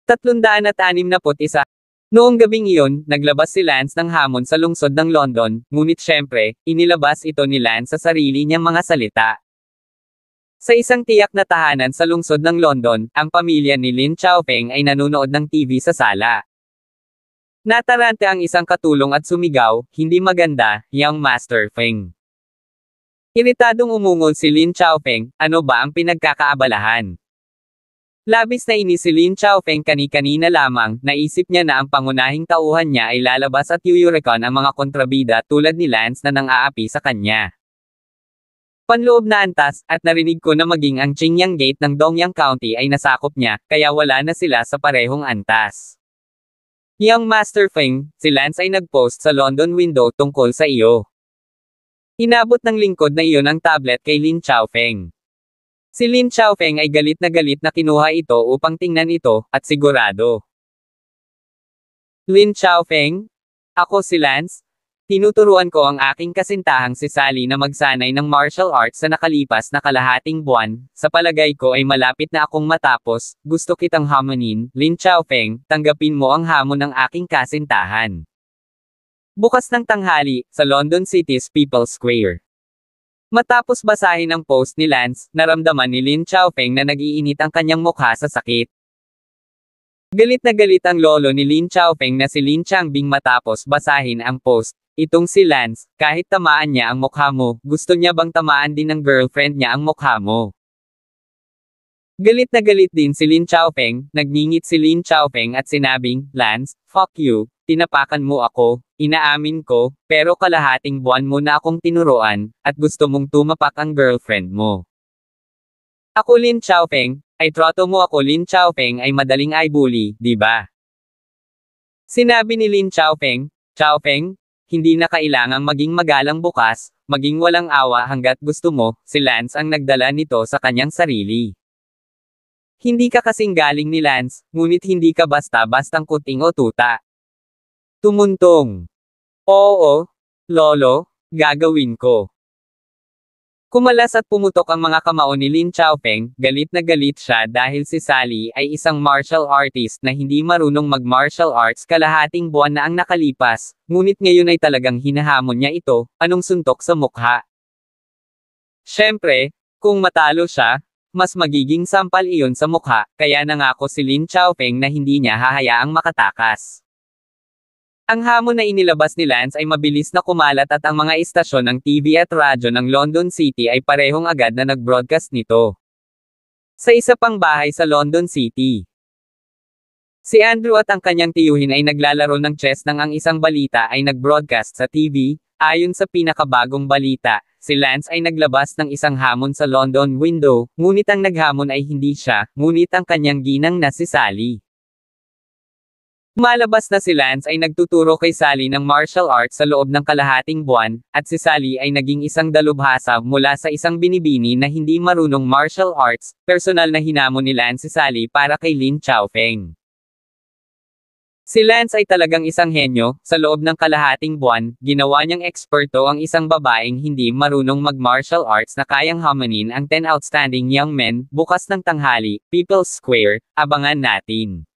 361. Noong gabing iyon, naglabas si Lance ng hamon sa lungsod ng London, ngunit syempre, inilabas ito ni Lance sa sarili niyang mga salita. Sa isang tiyak na tahanan sa lungsod ng London, ang pamilya ni Lin Chaopeng ay nanonood ng TV sa sala. Natarante ang isang katulong at sumigaw, "Hindi maganda, Young Master Feng." Iritadong umungol si Lin Chaopeng, ano ba ang pinagkakaabalahan? Labis na inis si Lin Chaopeng kani-kanina lamang, naisip niya na ang pangunahing tauhan niya ay lalabas at yuyurikon ang mga kontrabida tulad ni Lance na nang-aapi sa kanya. Panloob na antas, at narinig ko na maging ang Qingyang Gate ng Dongyang County ay nasakop niya, kaya wala na sila sa parehong antas. Young Master Feng, si Lance ay nag-post sa London Window tungkol sa iyo. Inabot ng lingkod na iyon ang tablet kay Lin Chaopeng. Si Lin Chaopeng ay galit na kinuha ito upang tingnan ito, at sigurado. Lin Chaopeng? Ako si Lance? Tinuturuan ko ang aking kasintahang si Sally na magsanay ng martial arts sa nakalipas na kalahating buwan, sa palagay ko ay malapit na akong matapos, gusto kitang hamonin, Lin Chaopeng, tanggapin mo ang hamon ng aking kasintahan. Bukas ng tanghali, sa London City's People's Square. Matapos basahin ang post ni Lance, naramdaman ni Lin Chaopeng na nag-iinit ang kanyang mukha sa sakit. Galit na galit ang lolo ni Lin Chaopeng na si Lin Changbing matapos basahin ang post. Itong si Lance, kahit tamaan niya ang mukha mo, gusto niya bang tamaan din ng girlfriend niya ang mukha mo? Galit na galit din si Lin Chaopeng, nagngingit si Lin Chaopeng at sinabing, "Lance, fuck you, tinapakan mo ako, inaamin ko, pero kalahating buwan mo na akong tinuruan, at gusto mong tumapak ang girlfriend mo. Ako Lin Chaopeng, ay troto mo ako Lin Chaopeng ay madaling i-bully, di ba?" Sinabi ni Lin Chaopeng, "Chaopeng, hindi na kailangang maging magalang bukas, maging walang awa hanggat gusto mo," si Lance ang nagdala nito sa kanyang sarili. Hindi ka kasing galing ni Lance, ngunit hindi ka basta-bastang kuting o tuta. Tumuntong. Oo, lolo, gagawin ko. Kumalas at pumutok ang mga kamao ni Lin Chaopeng, galit na galit siya dahil si Sally ay isang martial artist na hindi marunong mag-martial arts kalahating buwan na ang nakalipas, ngunit ngayon ay talagang hinahamon niya ito, anong suntok sa mukha. Siyempre, kung matalo siya, mas magiging sampal iyon sa mukha, kaya nangako si Lin Chaopeng na hindi niya hahayaang makatakas. Ang hamon na inilabas ni Lance ay mabilis na kumalat at ang mga istasyon ng TV at radyo ng London City ay parehong agad na nag-broadcast nito. Sa isa pang bahay sa London City, si Andrew at ang kanyang tiyuhin ay naglalaro ng chess nang ang isang balita ay nag-broadcast sa TV. Ayon sa pinakabagong balita, si Lance ay naglabas ng isang hamon sa London Window, ngunit ang naghamon ay hindi siya, ngunit ang kanyang ginang na si Sally. Malabas na si Lance ay nagtuturo kay Sally ng martial arts sa loob ng kalahating buwan, at si Sally ay naging isang dalubhasa mula sa isang binibini na hindi marunong martial arts. Personal na hinamon ni Lance si Sally para kay Lin Chaopeng. Si Lance ay talagang isang henyo, sa loob ng kalahating buwan, ginawa niyang eksperto ang isang babaeng hindi marunong mag-martial arts na kayang hamonin ang 10 outstanding young men, bukas ng tanghali, People's Square, abangan natin.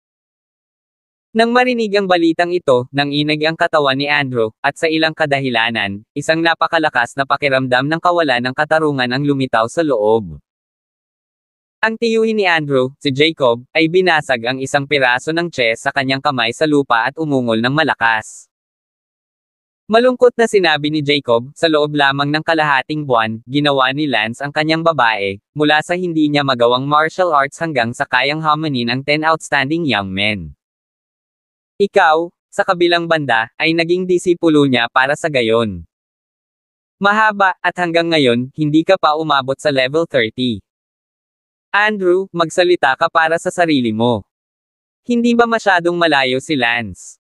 Nang marinig ang balitang ito, nanginig ang katawan ni Andrew, at sa ilang kadahilanan, isang napakalakas na pakiramdam ng kawalan ng katarungan ang lumitaw sa loob. Ang tiyuhin ni Andrew, si Jacob, ay binasag ang isang piraso ng chess sa kanyang kamay sa lupa at umungol ng malakas. Malungkot na sinabi ni Jacob, sa loob lamang ng kalahating buwan, ginawa ni Lance ang kanyang babae, mula sa hindi niya magawang martial arts hanggang sa kayang hamonin ang 10 outstanding young men. Ikaw, sa kabilang banda, ay naging disipulo niya para sa gayon. Mahaba, at hanggang ngayon, hindi ka pa umabot sa level 30. Andrew, magsalita ka para sa sarili mo. Hindi ba masyadong malayo si Lance?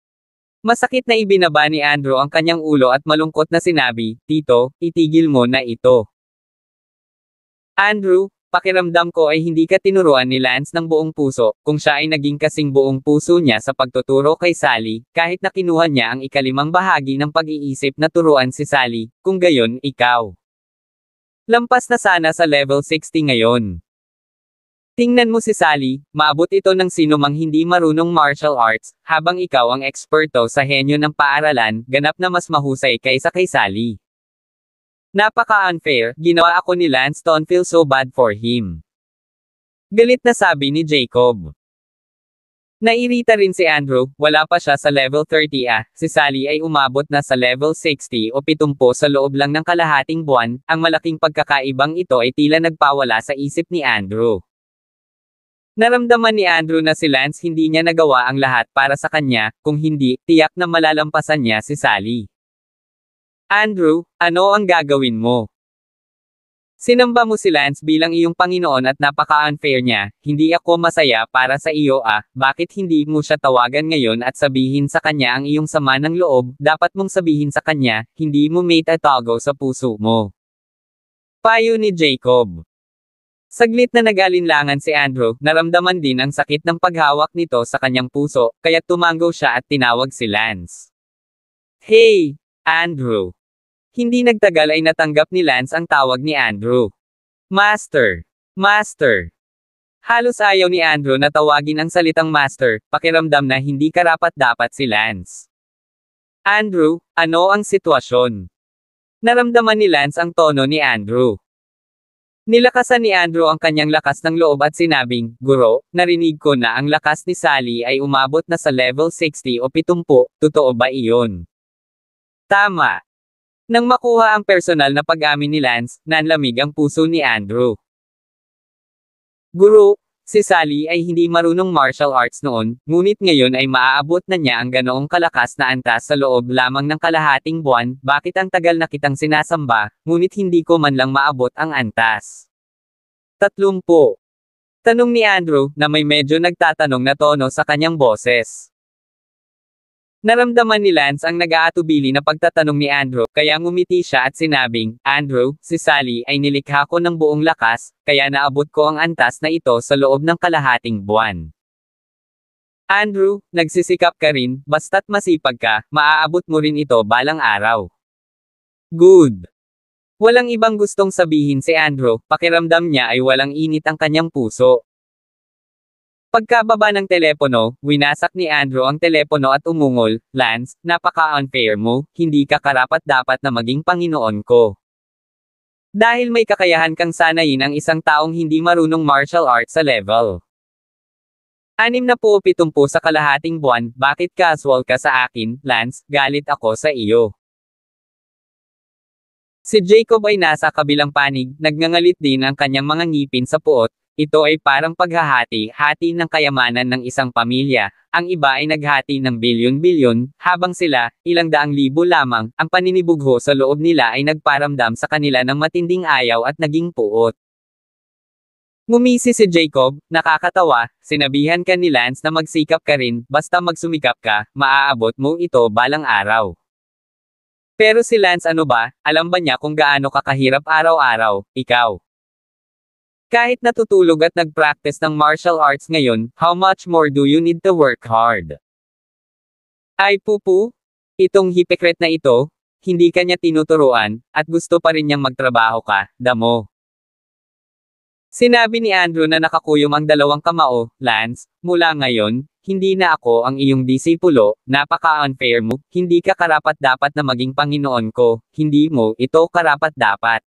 Masakit na ibinaba ni Andrew ang kanyang ulo at malungkot na sinabi, "Tito, itigil mo na ito." Andrew, pakiramdam ko ay hindi ka tinuruan ni Lance ng buong puso, kung siya ay naging kasing buong puso niya sa pagtuturo kay Sally, kahit na kinuha niya ang ikalimang bahagi ng pag-iisip na turuan si Sally, kung gayon, ikaw. Lampas na sana sa level 60 ngayon. Tingnan mo si Sally, maabot ito ng sinumang hindi marunong martial arts, habang ikaw ang eksperto sa henyo ng paaralan, ganap na mas mahusay kaysa kay Sally. Napaka-unfair, ginawa ako ni Lance, don't feel so bad for him. Galit na sabi ni Jacob. Nairita rin si Andrew, wala pa siya sa level 30 si Sally ay umabot na sa level 60 o 70 sa loob lang ng kalahating buwan, ang malaking pagkakaibang ito ay tila nagpawala sa isip ni Andrew. Naramdaman ni Andrew na si Lance hindi niya nagawa ang lahat para sa kanya, kung hindi, tiyak na malalampasan niya si Sally. Andrew, ano ang gagawin mo? Sinamba mo si Lance bilang iyong Panginoon at napaka-unfair niya, hindi ako masaya para sa iyo bakit hindi mo siya tawagan ngayon at sabihin sa kanya ang iyong sama ng loob, dapat mong sabihin sa kanya, hindi mo may tatago sa puso mo. Payo ni Jacob. Saglit na nag-alinlangan si Andrew, naramdaman din ang sakit ng paghawak nito sa kanyang puso, kaya tumango siya at tinawag si Lance. Hey, Andrew! Hindi nagtagal ay natanggap ni Lance ang tawag ni Andrew. Master! Master! Halos ayaw ni Andrew na tawagin ang salitang master, pakiramdam na hindi karapat-dapat si Lance. Andrew, ano ang sitwasyon? Naramdaman ni Lance ang tono ni Andrew. Nilakasan ni Andrew ang kanyang lakas ng loob at sinabing, Guro, narinig ko na ang lakas ni Sally ay umabot na sa level 60 o 70, totoo ba iyon? Tama. Nang makuha ang personal na pag-amin ni Lance, nanlamig ang puso ni Andrew. Guro, si Sally ay hindi marunong martial arts noon, ngunit ngayon ay maaabot na niya ang ganoong kalakas na antas sa loob lamang ng kalahating buwan, bakit ang tagal na kitang sinasamba, ngunit hindi ko man lang maabot ang antas? 30. Tanong ni Andrew, na may medyo nagtatanong na tono sa kanyang boses. Naramdaman ni Lance ang nag-aatubili na pagtatanong ni Andrew, kaya ngumiti siya at sinabing, Andrew, si Sally ay nilikha ko ng buong lakas, kaya naabot ko ang antas na ito sa loob ng kalahating buwan. Andrew, nagsisikap ka rin, basta't masipag ka, maaabot mo rin ito balang araw. Good. Walang ibang gustong sabihin si Andrew, pakiramdam niya ay walang init ang kanyang puso. Pagkababa ng telepono, winasak ni Andrew ang telepono at umungol, Lance, napaka-unfair mo, hindi ka karapat-dapat na maging Panginoon ko. Dahil may kakayahan kang sanayin ang isang taong hindi marunong martial arts sa level 67 sa kalahating buwan, bakit casual ka sa akin, Lance, galit ako sa iyo. Si Jacob ay nasa kabilang panig, nagngangalit din ang kanyang mga ngipin sa puot. Ito ay parang paghahati-hati ng kayamanan ng isang pamilya, ang iba ay naghati ng bilyon-bilyon, habang sila, ilang daang libo lamang, ang paninibugho sa loob nila ay nagparamdam sa kanila ng matinding ayaw at naging puot. Ngumisi si Jacob, nakakatawa, sinabihan ka ni Lance na magsikap ka rin, basta magsumikap ka, maaabot mo ito balang araw. Pero si Lance ano ba, alam ba niya kung gaano kakahirap araw-araw, ikaw? Kahit natutulog at nag-practice ng martial arts ngayon, how much more do you need to work hard? Ay pupu, itong hypocrite na ito, hindi kanya tinuturuan, at gusto pa rin niyang magtrabaho ka, damo. Sinabi ni Andrew na nakakuyom ang dalawang kamao, Lance, mula ngayon, hindi na ako ang iyong disipulo, napaka-unfair mo, hindi ka karapat-dapat na maging Panginoon ko, hindi mo ito karapat-dapat.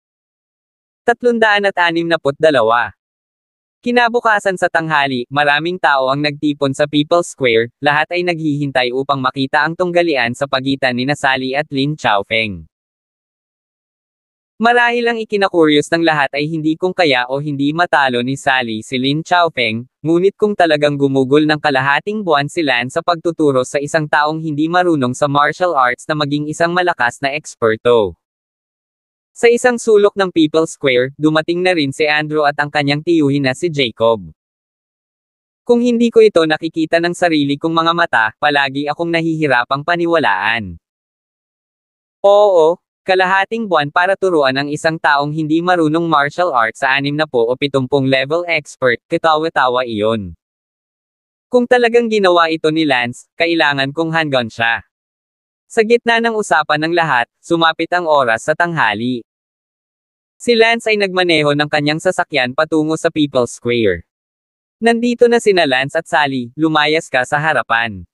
362. Kinabukasan sa tanghali, maraming tao ang nagtipon sa People's Square, lahat ay naghihintay upang makita ang tunggalian sa pagitan ni Sally at Lin Chaofeng. Marahil ang ikinakuryos ng lahat ay hindi kung kaya o hindi matalo ni Sally si Lin Chaofeng, ngunit kung talagang gumugol ng kalahating buwan si Lan sa pagtuturo sa isang taong hindi marunong sa martial arts na maging isang malakas na eksperto. Sa isang sulok ng People's Square, dumating na rin si Andrew at ang kanyang tiyuhin na si Jacob. Kung hindi ko ito nakikita ng sarili kong mga mata, palagi akong nahihirapang paniwalaan. Oo, kalahating buwan para turuan ang isang taong hindi marunong martial arts sa 60 o 70 level expert, katawa-tawa iyon. Kung talagang ginawa ito ni Lance, kailangan kong hanggan siya. Sa gitna ng usapan ng lahat, sumapit ang oras sa tanghali. Si Lance ay nagmaneho ng kanyang sasakyan patungo sa People's Square. Nandito na sina Lance at Sally, lumayas ka sa harapan.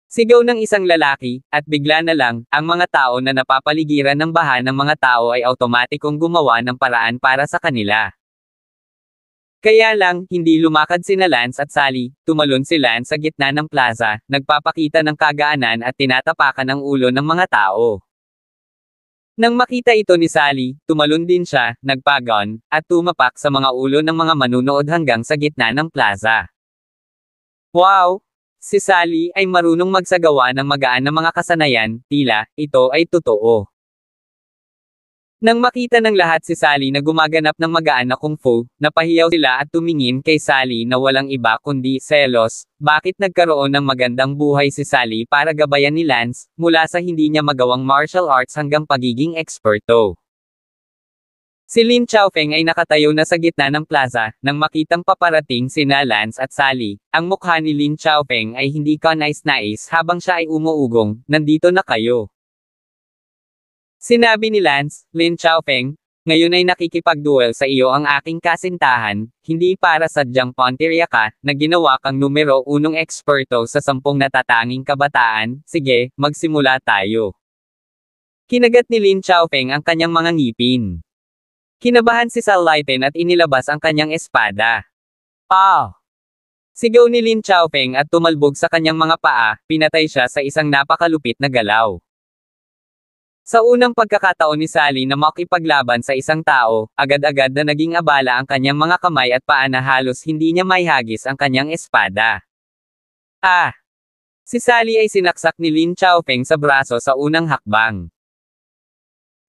Sigaw ng isang lalaki, at bigla na lang, ang mga tao na napapaligiran ng baha ng mga tao ay automatikong gumawa ng paraan para sa kanila. Kaya lang, hindi lumakad sina Lance at Sally, tumalon si Lance sa gitna ng plaza, nagpapakita ng kagaanan at tinatapakan ang ulo ng mga tao. Nang makita ito ni Sally, tumalon din siya, nagpagon, at tumapak sa mga ulo ng mga manunood hanggang sa gitna ng plaza. Wow! Si Sally ay marunong magsagawa ng magaan na mga kasanayan, tila, ito ay totoo. Nang makita ng lahat si Sally na gumaganap ng magaan na kung fu, napahiyaw sila at tumingin kay Sally na walang iba kundi selos. Bakit nagkaroon ng magandang buhay si Sally para gabayan ni Lance, mula sa hindi niya magawang martial arts hanggang pagiging eksperto? Si Lin Chaofeng ay nakatayo na sa gitna ng plaza, nang makitang paparating sina Lance at Sally. Ang mukha ni Lin Chaofeng ay hindi kanais-nais habang siya ay umuugong, nandito na kayo. Sinabi ni Lance, Lin Chaofeng, ngayon ay nakikipagduel sa iyo ang aking kasintahan, hindi para sadyang pontirya ka, na ginawa kang numero 1 eksperto sa 10 natatanging kabataan, sige, magsimula tayo. Kinagat ni Lin Chaofeng ang kanyang mga ngipin. Kinabahan si Sal Liten at inilabas ang kanyang espada. Sigaw ni Lin Chaofeng at tumalbog sa kanyang mga paa, pinatay siya sa isang napakalupit na galaw. Sa unang pagkakataon ni Sally na makipaglaban sa isang tao, agad-agad na naging abala ang kanyang mga kamay at paa na halos hindi niya maihagis ang kanyang espada. Si Sally ay sinaksak ni Lin Chaofeng sa braso sa unang hakbang.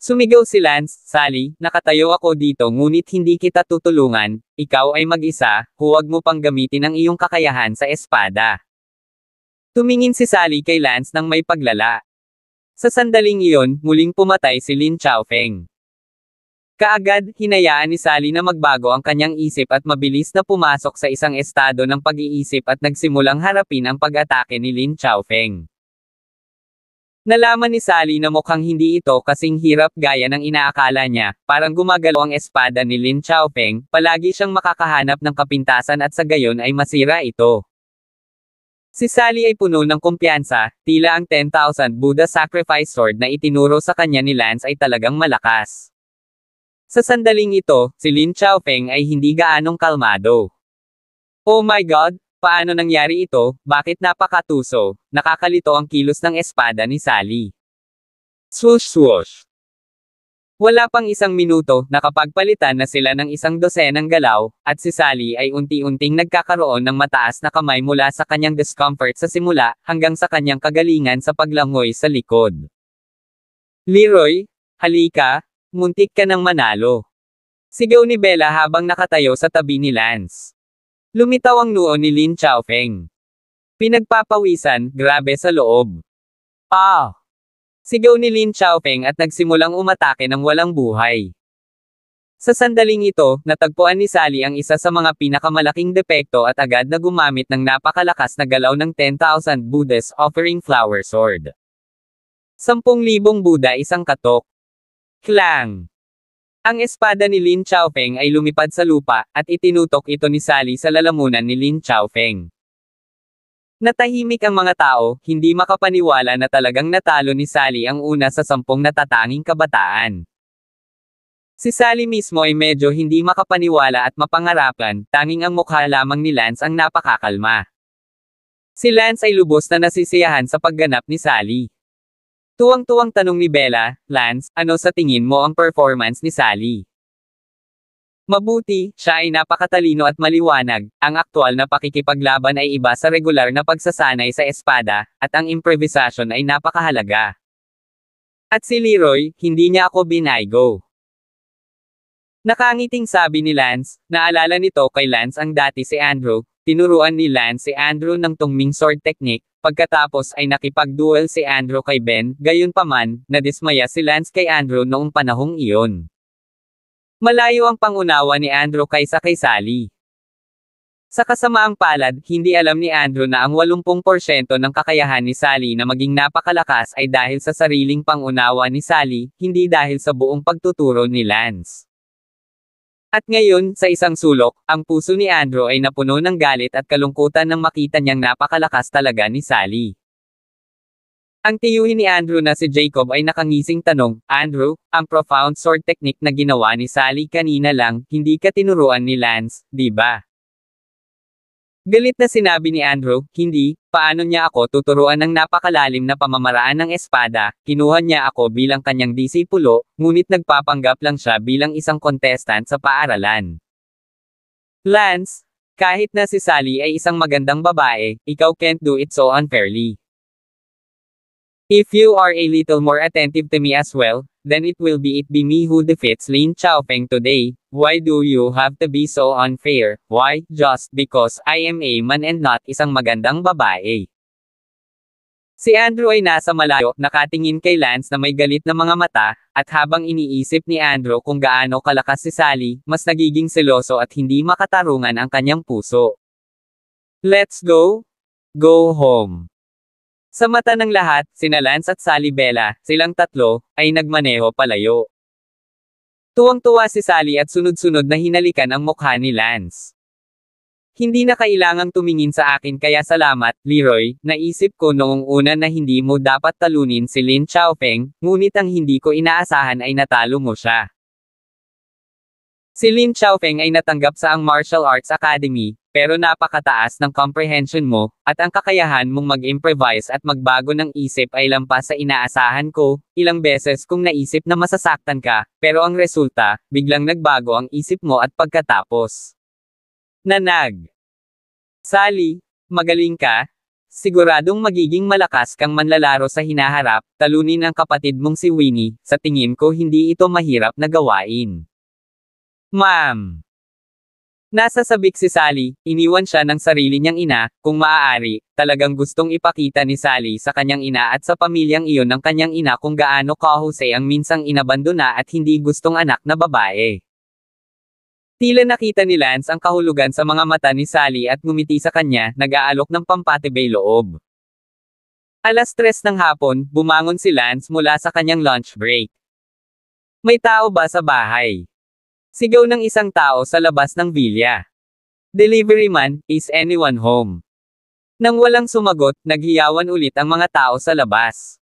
Sumigaw si Lance, Sally, nakatayo ako dito ngunit hindi kita tutulungan, ikaw ay mag-isa, huwag mo pang gamitin ang iyong kakayahan sa espada. Tumingin si Sally kay Lance nang may paglala. Sa sandaling iyon, muling pumatay si Lin Chaofeng. Kaagad, hinayaan ni Sally na magbago ang kanyang isip at mabilis na pumasok sa isang estado ng pag-iisip at nagsimulang harapin ang pag-atake ni Lin Chaofeng. Nalaman ni Sally na mukhang hindi ito kasing hirap gaya ng inaakala niya, parang gumagalaw ang espada ni Lin Chaofeng, palagi siyang makakahanap ng kapintasan at sa gayon ay masira ito. Si Sally ay puno ng kumpiyansa, tila ang 10,000 Buddha Sacrifice Sword na itinuro sa kanya ni Lance ay talagang malakas. Sa sandaling ito, si Lin Chaofeng ay hindi gaanong kalmado. Oh my God! Paano nangyari ito? Bakit napakatuso? Nakakalito ang kilos ng espada ni Sally. Swoosh swoosh. Wala pang isang minuto, nakapagpalitan na sila ng isang dosenang galaw, at si Sally ay unti-unting nagkakaroon ng mataas na kamay mula sa kanyang discomfort sa simula, hanggang sa kanyang kagalingan sa paglangoy sa likod. Leroy, halika, muntik ka ng manalo. Sigaw ni Bella habang nakatayo sa tabi ni Lance. Lumitaw ang noo ni Lin Chaofeng. Pinagpapawisan, grabe sa loob. Sigaw ni Lin Chaofeng at nagsimulang umatake ng walang buhay. Sa sandaling ito, natagpuan ni Sally ang isa sa mga pinakamalaking depekto at agad na gumamit ng napakalakas na galaw ng 10,000 Buddhas offering flower sword. 10,000 Buddha isang katok. Klang! Ang espada ni Lin Chaofeng ay lumipad sa lupa, at itinutok ito ni Sally sa lalamunan ni Lin Chaofeng. Natahimik ang mga tao, hindi makapaniwala na talagang natalo ni Sally ang una sa 10 natatanging kabataan. Si Sally mismo ay medyo hindi makapaniwala at mapangarapan, tanging ang mukha lamang ni Lance ang napakakalma. Si Lance ay lubos na nasisiyahan sa pagganap ni Sally. Tuwang-tuwang tanong ni Bella, Lance, ano sa tingin mo ang performance ni Sally? Mabuti, siya ay napakatalino at maliwanag, ang aktwal na pakikipaglaban ay iba sa regular na pagsasanay sa espada, at ang improvisasyon ay napakahalaga. At si Leroy, hindi niya ako binaygo. Nakangiting sabi ni Lance, naalala nito kay Lance ang dati si Andrew, tinuruan ni Lance si Andrew ng tungming sword technique. Pagkatapos ay nakipagduel si Andrew kay Ben, gayunpaman, nadismaya si Lance kay Andrew noong panahong iyon. Malayo ang pangunawa ni Andrew kaysa kay Sally. Sa kasamaang palad, hindi alam ni Andrew na ang 80% ng kakayahan ni Sally na maging napakalakas ay dahil sa sariling pangunawa ni Sally, hindi dahil sa buong pagtuturo ni Lance. At ngayon, sa isang sulok, ang puso ni Andrew ay napuno ng galit at kalungkutan nang makita niyang napakalakas talaga ni Sally. Ang tiyuhin ni Andrew na si Jacob ay nakangising tanong, Andrew, ang profound sword technique na ginawa ni Sally kanina lang, hindi ka tinuruan ni Lance, di ba? Galit na sinabi ni Andrew, hindi, paano niya ako tuturuan ng napakalalim na pamamaraan ng espada, kinuha niya ako bilang kanyang disipulo, ngunit nagpapanggap lang siya bilang isang contestant sa paaralan. Lance, kahit na si Sally ay isang magandang babae, ikaw can't do it so unfairly. If you are a little more attentive to me as well, then it will be me who defeats Lin Chaofeng today. Why do you have to be so unfair? Why? Just because I am a man and not isang magandang babae. Si Andrew ay nasa malayo, nakatingin kay Lance na may galit na mga mata, at habang iniisip ni Andrew kung gaano kalakas si Sally, mas nagiging seloso at hindi makatarungan ang kanyang puso. Let's go? Go home. Sa mata ng lahat, sina Lance at Sally Bella, silang tatlo, ay nagmaneho palayo. Tuwang-tuwa si Sally at sunod-sunod na hinalikan ang mukha ni Lance. Hindi na kailangang tumingin sa akin kaya salamat, Leroy, naisip ko noong una na hindi mo dapat talunin si Lin Chaofeng, ngunit ang hindi ko inaasahan ay natalo mo siya. Si Lin Chaofeng ay natanggap sa ang Martial Arts Academy, pero napakataas ng comprehension mo, at ang kakayahan mong mag-improvise at magbago ng isip ay lampas sa inaasahan ko. Ilang beses kong naisip na masasaktan ka, pero ang resulta, biglang nagbago ang isip mo at pagkatapos. Nanag. Sally, magaling ka? Siguradong magiging malakas kang manlalaro sa hinaharap, talunin ang kapatid mong si Winnie, sa tingin ko hindi ito mahirap na gawain. Ma'am. Nasa sabik si Sally, iniwan siya ng sarili niyang ina, kung maaari, talagang gustong ipakita ni Sally sa kanyang ina at sa pamilyang iyon ng kanyang ina kung gaano kahusay ang minsang inabandona at hindi gustong anak na babae. Tila nakita ni Lance ang kahulugan sa mga mata ni Sally at ngumiti sa kanya, nag-aalok ng pampatibay loob. Alas 3 ng hapon, bumangon si Lance mula sa kanyang lunch break. May tao ba sa bahay? Sigaw ng isang tao sa labas ng villa. Delivery man, is anyone home? Nang walang sumagot, naghiyawan ulit ang mga tao sa labas.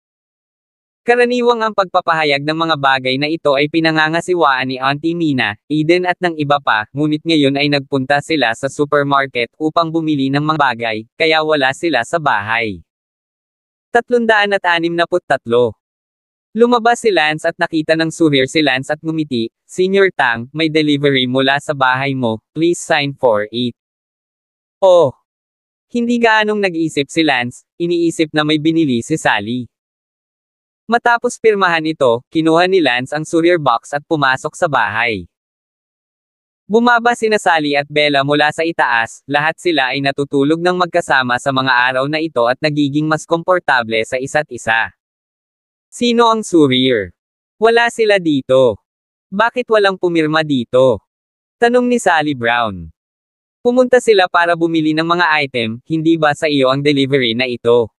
Karaniwang ang pagpapahayag ng mga bagay na ito ay pinangangasiwaan ni Auntie Mina, Eden at ng iba pa, ngunit ngayon ay nagpunta sila sa supermarket upang bumili ng mga bagay, kaya wala sila sa bahay. 363. Lumabas si Lance at nakita ng surir si Lance at ngumiti, Senior Tang, may delivery mula sa bahay mo, please sign for it. Oh! Hindi gaanong nag-isip si Lance, iniisip na may binili si Sally. Matapos pirmahan ito, kinuha ni Lance ang surir box at pumasok sa bahay. Bumaba sina Sally at Bella mula sa itaas, lahat sila ay natutulog ng magkasama sa mga araw na ito at nagiging mas komportable sa isa't isa. Sino ang surir? Wala sila dito. Bakit walang pumirma dito? Tanong ni Sally Brown. Pumunta sila para bumili ng mga item, hindi ba sa iyo ang delivery na ito?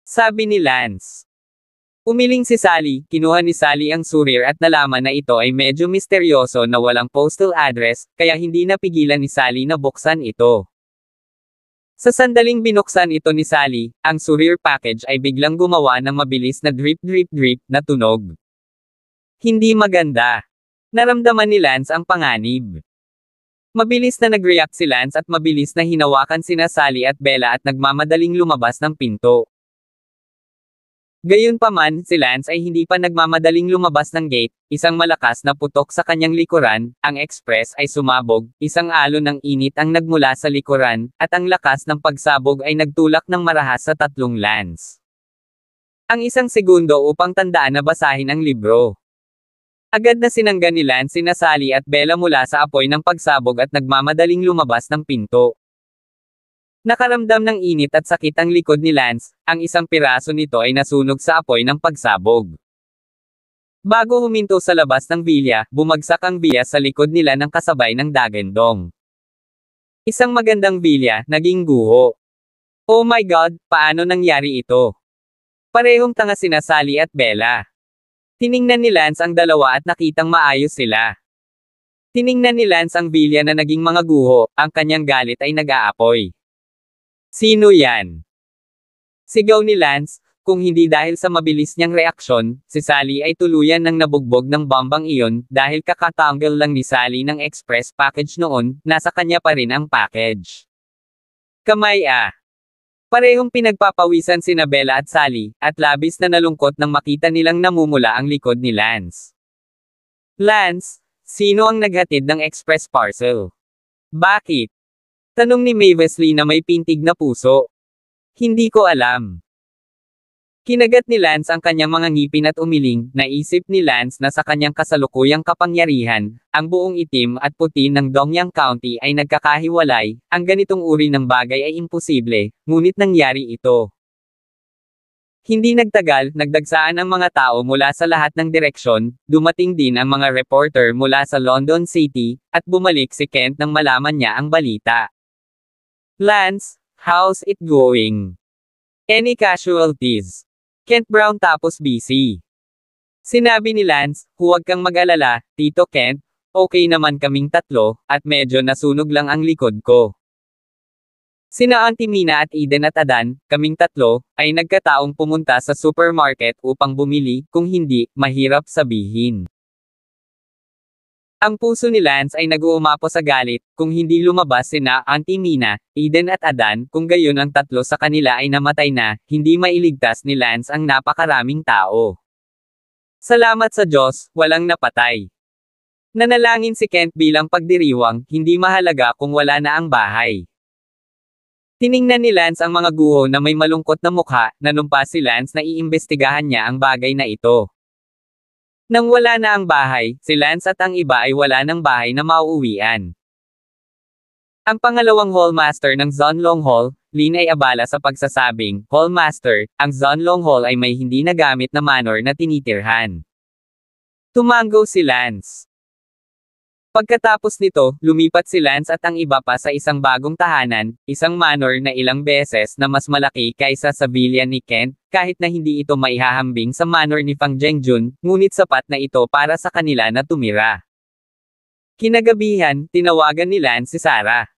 Sabi ni Lance. Umiling si Sally, kinuha ni Sally ang surir at nalaman na ito ay medyo misteryoso na walang postal address, kaya hindi napigilan ni Sally na buksan ito. Sa sandaling binuksan ito ni Sally, ang surir package ay biglang gumawa ng mabilis na drip-drip-drip na tunog. Hindi maganda. Naramdaman ni Lance ang panganib. Mabilis na nag-react si Lance at mabilis na hinawakan sina Sally at Bella at nagmamadaling lumabas ng pinto. Gayunpaman, si Lance ay hindi pa nagmamadaling lumabas ng gate, isang malakas na putok sa kanyang likuran, ang express ay sumabog, isang alon ng init ang nagmula sa likuran, at ang lakas ng pagsabog ay nagtulak ng marahas sa tatlong Lance. Ang isang segundo upang tandaan na basahin ang libro. Agad na sinangga ni Lance sina Sally at Bella mula sa apoy ng pagsabog at nagmamadaling lumabas ng pinto. Nakaramdam ng init at sakit ang likod ni Lance, ang isang piraso nito ay nasunog sa apoy ng pagsabog. Bago huminto sa labas ng villa, bumagsak ang villa sa likod nila ng kasabay ng dagendong. Isang magandang villa, naging guho. Oh my God, paano nangyari ito? Parehong tanga sina Sally at Bella. Tiningnan ni Lance ang dalawa at nakitang maayos sila. Tiningnan ni Lance ang bilya na naging mga guho, ang kanyang galit ay nag-aapoy. Sino yan? Sigaw ni Lance, kung hindi dahil sa mabilis niyang reaksyon, si Sally ay tuluyan ng nabugbog ng bombang iyon, dahil kakatanggal lang ni Sally ng express package noon, nasa kanya pa rin ang package. Kamay ah! Parehong pinagpapawisan sina Bella at Sally, at labis na nalungkot nang makita nilang namumula ang likod ni Lance. Lance, sino ang naghatid ng express parcel? Bakit? Tanong ni Mavis Lee na may pintig na puso. Hindi ko alam. Kinagat ni Lance ang kanyang mga ngipin at umiling, naisip ni Lance na sa kanyang kasalukuyang kapangyarihan, ang buong itim at puti ng Dongyang County ay nagkakahiwalay, ang ganitong uri ng bagay ay imposible, ngunit nangyari ito. Hindi nagtagal, nagdagsaan ang mga tao mula sa lahat ng direksyon, dumating din ang mga reporter mula sa London City, at bumalik si Kent nang malaman niya ang balita. Lance, how's it going? Any casualties? Kent Brown tapos busy. Sinabi ni Lance, huwag kang mag-alala, Tito Kent, okay naman kaming tatlo, at medyo nasunog lang ang likod ko. Sina Auntie Mina at Eden at Adan, kaming tatlo, ay nagkataong pumunta sa supermarket upang bumili, kung hindi, mahirap sabihin. Ang puso ni Lance ay nag-uumapo sa galit, kung hindi lumabas sina Auntie Mina, Eden at Adan, kung gayon ang tatlo sa kanila ay namatay na, hindi mailigtas ni Lance ang napakaraming tao. Salamat sa Diyos, walang napatay. Nanalangin si Kent bilang pagdiriwang, hindi mahalaga kung wala na ang bahay. Tiningnan ni Lance ang mga guho na may malungkot na mukha, nanumpa si Lance na iimbestigahan niya ang bagay na ito. Nang wala na ang bahay, si Lance at ang iba ay wala ng bahay na mauuwian. Ang pangalawang hallmaster ng Zunlong Hall, Lin ay abala sa pagsasabing, Hallmaster, ang Zunlong Hall ay may hindi nagamit na manor na tinitirhan. Tumango si Lance. Pagkatapos nito, lumipat si Lance at ang iba pa sa isang bagong tahanan, isang manor na ilang beses na mas malaki kaysa sa villa ni Kent, kahit na hindi ito maihahambing sa manor ni Fang Zhengjun, ngunit sapat na ito para sa kanila na tumira. Kinagabihan, tinawagan ni Lance si Sarah.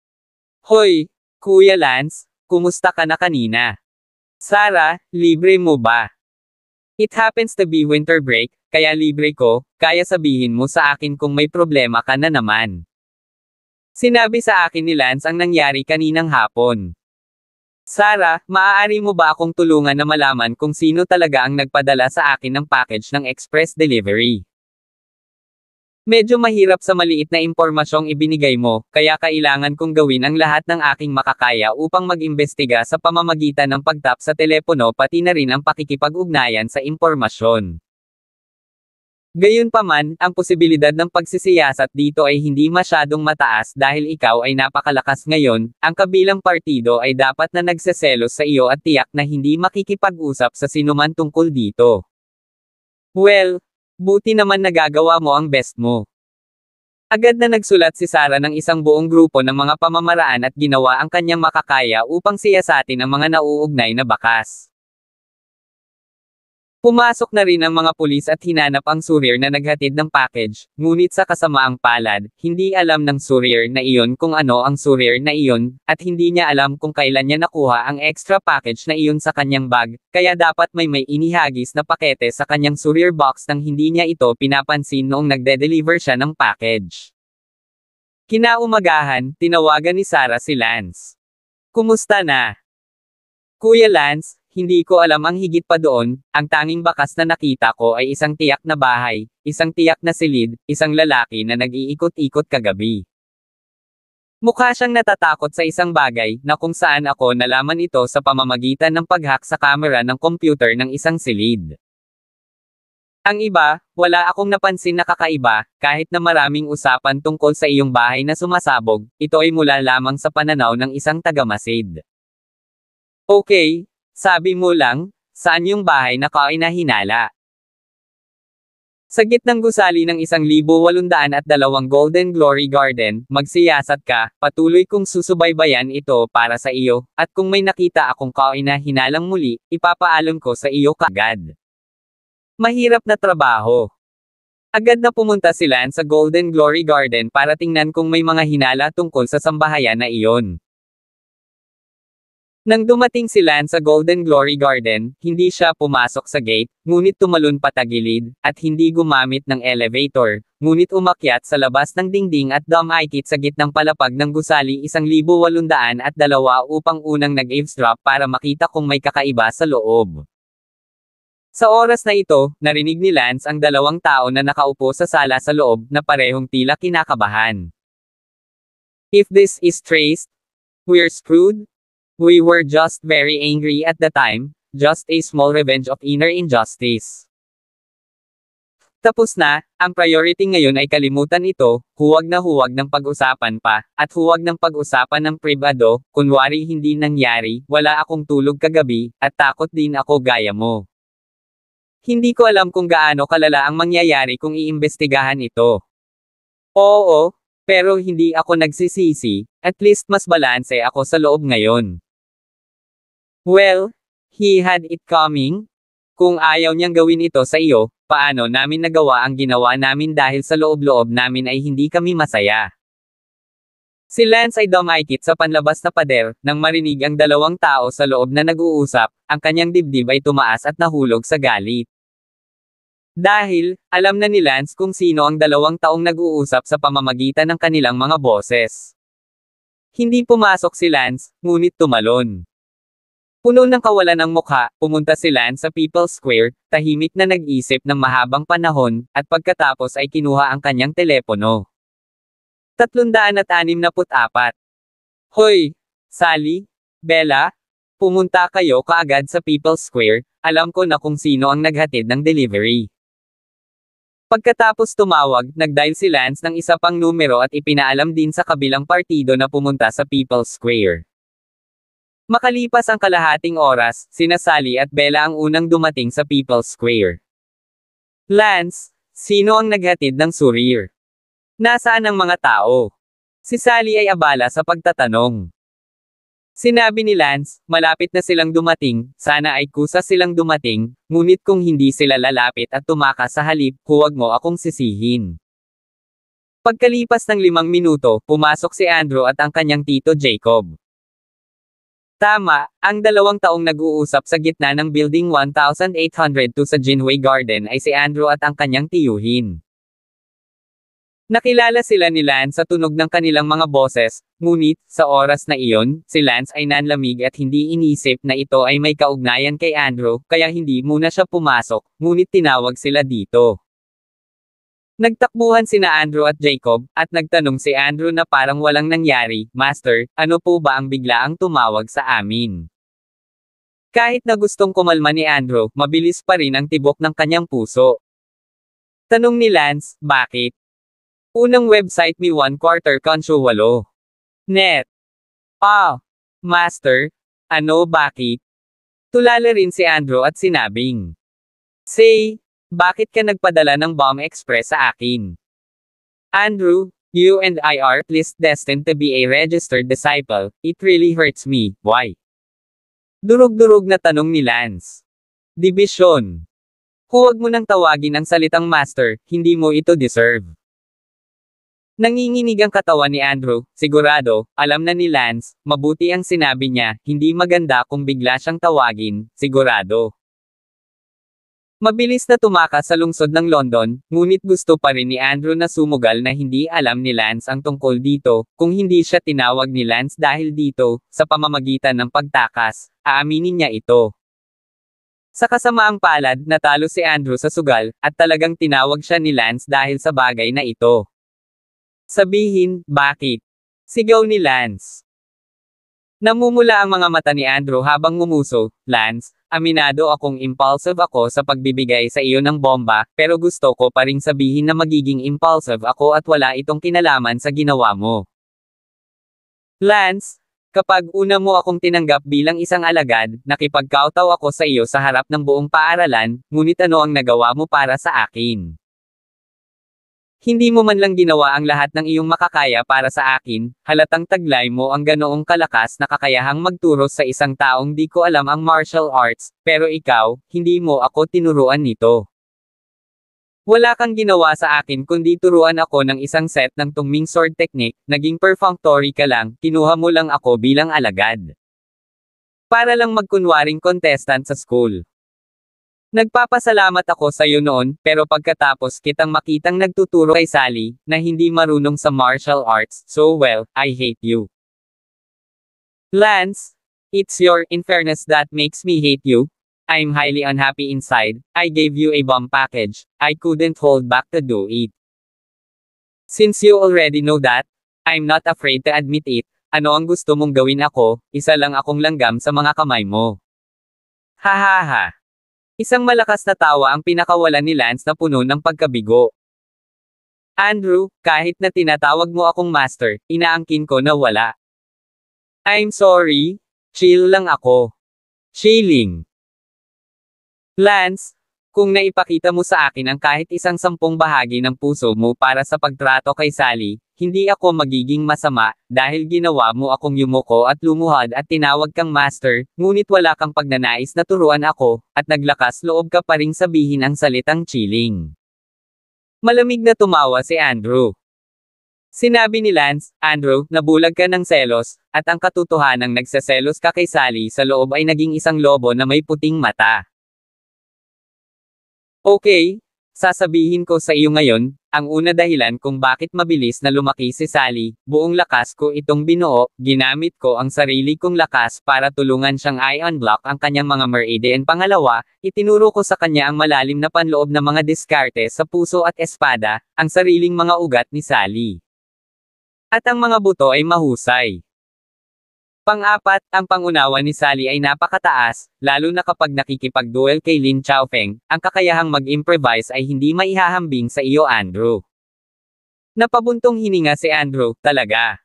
Hoy, Kuya Lance, kumusta ka na kanina? Sarah, libre mo ba? It happens to be winter break, kaya libre ko, kaya sabihin mo sa akin kung may problema ka na naman. Sinabi sa akin ni Lance ang nangyari kaninang hapon. Sarah, maaari mo ba akong tulungan na malaman kung sino talaga ang nagpadala sa akin ng package ng express delivery? Medyo mahirap sa maliit na impormasyong ibinigay mo, kaya kailangan kong gawin ang lahat ng aking makakaya upang mag-imbestiga sa pamamagitan ng pagtap sa telepono pati na rin ang pakikipag-ugnayan sa impormasyon. Gayunpaman, ang posibilidad ng pagsisiyasat dito ay hindi masyadong mataas dahil ikaw ay napakalakas ngayon, ang kabilang partido ay dapat na nagseselos sa iyo at tiyak na hindi makikipag-usap sa sinuman tungkol dito. Well, buti naman nagagawa mo ang best mo. Agad na nagsulat si Sarah ng isang buong grupo ng mga pamamaraan at ginawa ang kanyang makakaya upang siyasatin ang mga nauugnay na bakas. Pumasok na rin ang mga pulis at hinanap ang Suryer na naghatid ng package, ngunit sa kasamaang palad, hindi alam ng Suryer na iyon kung ano ang Suryer na iyon, at hindi niya alam kung kailan niya nakuha ang extra package na iyon sa kanyang bag, kaya dapat may inihagis na pakete sa kanyang Suryer box nang hindi niya ito pinapansin noong nagde-deliver siya ng package. Kinaumagahan, tinawagan ni Sarah si Lance. Kumusta na? Kuya Lance, hindi ko alam ang higit pa doon, ang tanging bakas na nakita ko ay isang tiyak na bahay, isang tiyak na silid, isang lalaki na nag-iikot-ikot kagabi. Mukha siyang natatakot sa isang bagay, na kung saan ako nalaman ito sa pamamagitan ng pag-hack sa camera ng computer ng isang silid. Ang iba, wala akong napansin na kakaiba, kahit na maraming usapan tungkol sa iyong bahay na sumasabog, ito ay mula lamang sa pananaw ng isang tagamasid. Okay. Sabi mo lang, saan yung bahay na kainahinala? Sa gitnang gusali ng 1,802 Golden Glory Garden, magsiyasat ka, patuloy kong susubaybayan ito para sa iyo, at kung may nakita akong kainahinalang muli, ipapaalam ko sa iyo kaagad. Mahirap na trabaho. Agad na pumunta si Lance sa Golden Glory Garden para tingnan kung may mga hinala tungkol sa sambahayan na iyon. Nang dumating si Lance sa Golden Glory Garden, hindi siya pumasok sa gate, ngunit tumalon patagilid, at hindi gumamit ng elevator, ngunit umakyat sa labas ng dingding at dumaikit sa gitnang palapag ng gusali 1,802 upang unang nag-eavesdrop para makita kung may kakaiba sa loob. Sa oras na ito, narinig ni Lance ang dalawang tao na nakaupo sa sala sa loob na parehong tila kinakabahan. "If this is traced, we're screwed. We were just very angry at the time, just a small revenge of inner injustice." Tapos na, ang priority ngayon ay kalimutan ito, huwag ng pag-usapan pa, at huwag ng pag-usapan ng pribado, kunwari hindi nangyari, wala akong tulog kagabi, at takot din ako gaya mo. Hindi ko alam kung gaano kalala ang mangyayari kung iimbestigahan ito. Oo, pero hindi ako nagsisisi, at least mas balanse ako sa loob ngayon. Well, he had it coming. Kung ayaw niyang gawin ito sa iyo, paano namin nagawa ang ginawa namin dahil sa loob-loob namin ay hindi kami masaya. Si Lance ay dumaikit sa panlabas na pader, nang marinig ang dalawang tao sa loob na nag-uusap, ang kanyang dibdib ay tumaas at nahulog sa galit. Dahil, alam na ni Lance kung sino ang dalawang taong nag-uusap sa pamamagitan ng kanilang mga boses. Hindi pumasok si Lance, ngunit tumalon. Puno ng kawalan ng mukha, pumunta si Lance sa People's Square, tahimik na nag-isip ng mahabang panahon, at pagkatapos ay kinuha ang kanyang telepono. 364. "Hoy! Sally? Bella? Pumunta kayo kaagad sa People's Square, alam ko na kung sino ang naghatid ng delivery." Pagkatapos tumawag, nag-dial si Lance ng isa pang numero at ipinaalam din sa kabilang partido na pumunta sa People's Square. Makalipas ang kalahating oras, sina Sally at Bella ang unang dumating sa People's Square. "Lance, sino ang naghatid ng surir? Nasaan ang mga tao?" Si Sally ay abala sa pagtatanong. Sinabi ni Lance, malapit na silang dumating, sana ay kusa silang dumating, ngunit kung hindi sila lalapit at tumakas sa halip, huwag mo akong sisihin. Pagkalipas ng 5 minuto, pumasok si Andrew at ang kanyang tito Jacob. Tama, ang dalawang taong nag-uusap sa gitna ng Building 1802 sa Ginway Garden ay si Andrew at ang kanyang tiyuhin. Nakilala sila ni Lance sa tunog ng kanilang mga boses, ngunit, sa oras na iyon, si Lance ay nanlamig at hindi inisip na ito ay may kaugnayan kay Andrew, kaya hindi muna siya pumasok, ngunit tinawag sila dito. Nagtakbuhan sina Andrew at Jacob, at nagtanong si Andrew na parang walang nangyari, "Master, ano po ba ang biglaang tumawag sa amin?" Kahit na gustong kumalma ni Andrew, mabilis pa rin ang tibok ng kanyang puso. Tanong ni Lance, "Bakit?" Unang website mi 1/4 consyo 8. Net. "Ah, Master, ano bakit?" Tulala rin si Andrew at sinabing, "Say, bakit ka nagpadala ng bomb express sa akin? Andrew, you and I are at least destined to be a registered disciple, it really hurts me, why?" Durog-durog na tanong ni Lance. "Dibisyon. Huwag mo nang tawagin ang salitang master, hindi mo ito deserve." Nanginginig ang katawan ni Andrew, sigurado, alam na ni Lance, mabuti ang sinabi niya, hindi maganda kung bigla siyang tawagin, sigurado. Mabilis na tumakas sa lungsod ng London, ngunit gusto pa rin ni Andrew na sumugal na hindi alam ni Lance ang tungkol dito, kung hindi siya tinawag ni Lance dahil dito, sa pamamagitan ng pagtakas, aaminin niya ito. Sa kasamaang palad, natalo si Andrew sa sugal, at talagang tinawag siya ni Lance dahil sa bagay na ito. Sabihin, bakit? Sigaw ni Lance. Namumula ang mga mata ni Andrew habang ngumuso, "Lance, aminado akong impulsive ako sa pagbibigay sa iyo ng bomba, pero gusto ko pa ring sabihin na magiging impulsive ako at wala itong kinalaman sa ginawa mo. Lance, kapag una mo akong tinanggap bilang isang alagad, nakipagkawtaw ako sa iyo sa harap ng buong paaralan, ngunit ano ang nagawa mo para sa akin? Hindi mo man lang ginawa ang lahat ng iyong makakaya para sa akin, halatang taglay mo ang ganoong kalakas na kakayahang magturo sa isang taong di ko alam ang martial arts, pero ikaw, hindi mo ako tinuruan nito. Wala kang ginawa sa akin kundi turuan ako ng isang set ng tungming sword technique, naging perfunctory ka lang, kinuha mo lang ako bilang alagad. Para lang magkunwaring contestant sa school. Nagpapasalamat ako sa iyo noon, pero pagkatapos kitang makitang nagtuturo kay Sally, na hindi marunong sa martial arts, so well, I hate you. Lance, it's your unfairness that makes me hate you. I'm highly unhappy inside. I gave you a bomb package. I couldn't hold back to do it. Since you already know that, I'm not afraid to admit it. Ano ang gusto mong gawin ako? Isa lang akong langgam sa mga kamay mo. Ha ha ha. Isang malakas na tawa ang pinakawalan ni Lance na puno ng pagkabigo. Andrew, kahit na tinatawag mo akong master, inaangkin ko na wala. I'm sorry. Chill lang ako. Chilling. Lance, kung naipakita mo sa akin ang kahit isang 10 bahagi ng puso mo para sa pagtrato kay Sally, hindi ako magiging masama, dahil ginawa mo akong yumuko at lumuhad at tinawag kang master, ngunit wala kang pagnanais na turuan ako, at naglakas loob ka pa ring sabihin ang salitang chilling. Malamig na tumawa si Andrew. Sinabi ni Lance, Andrew, nabulag ka ng selos, at ang katotohanang nagseselos ka kay Sally sa loob ay naging isang lobo na may puting mata. Okay, sasabihin ko sa iyo ngayon, ang una dahilan kung bakit mabilis na lumaki si Sally, buong lakas ko itong binuo, ginamit ko ang sarili kong lakas para tulungan siyang i-unblock ang kanyang mga meridian. Pangalawa, itinuro ko sa kanya ang malalim na panloob na mga diskarte sa puso at espada, ang sariling mga ugat ni Sally. At ang mga buto ay mahusay. Pang-apat, ang pangunawa ni Sally ay napakataas, lalo na kapag nakikipag-duel kay Lin Chaofeng, ang kakayahang mag-improvise ay hindi maihahambing sa iyo Andrew. Napabuntong hininga si Andrew, talaga.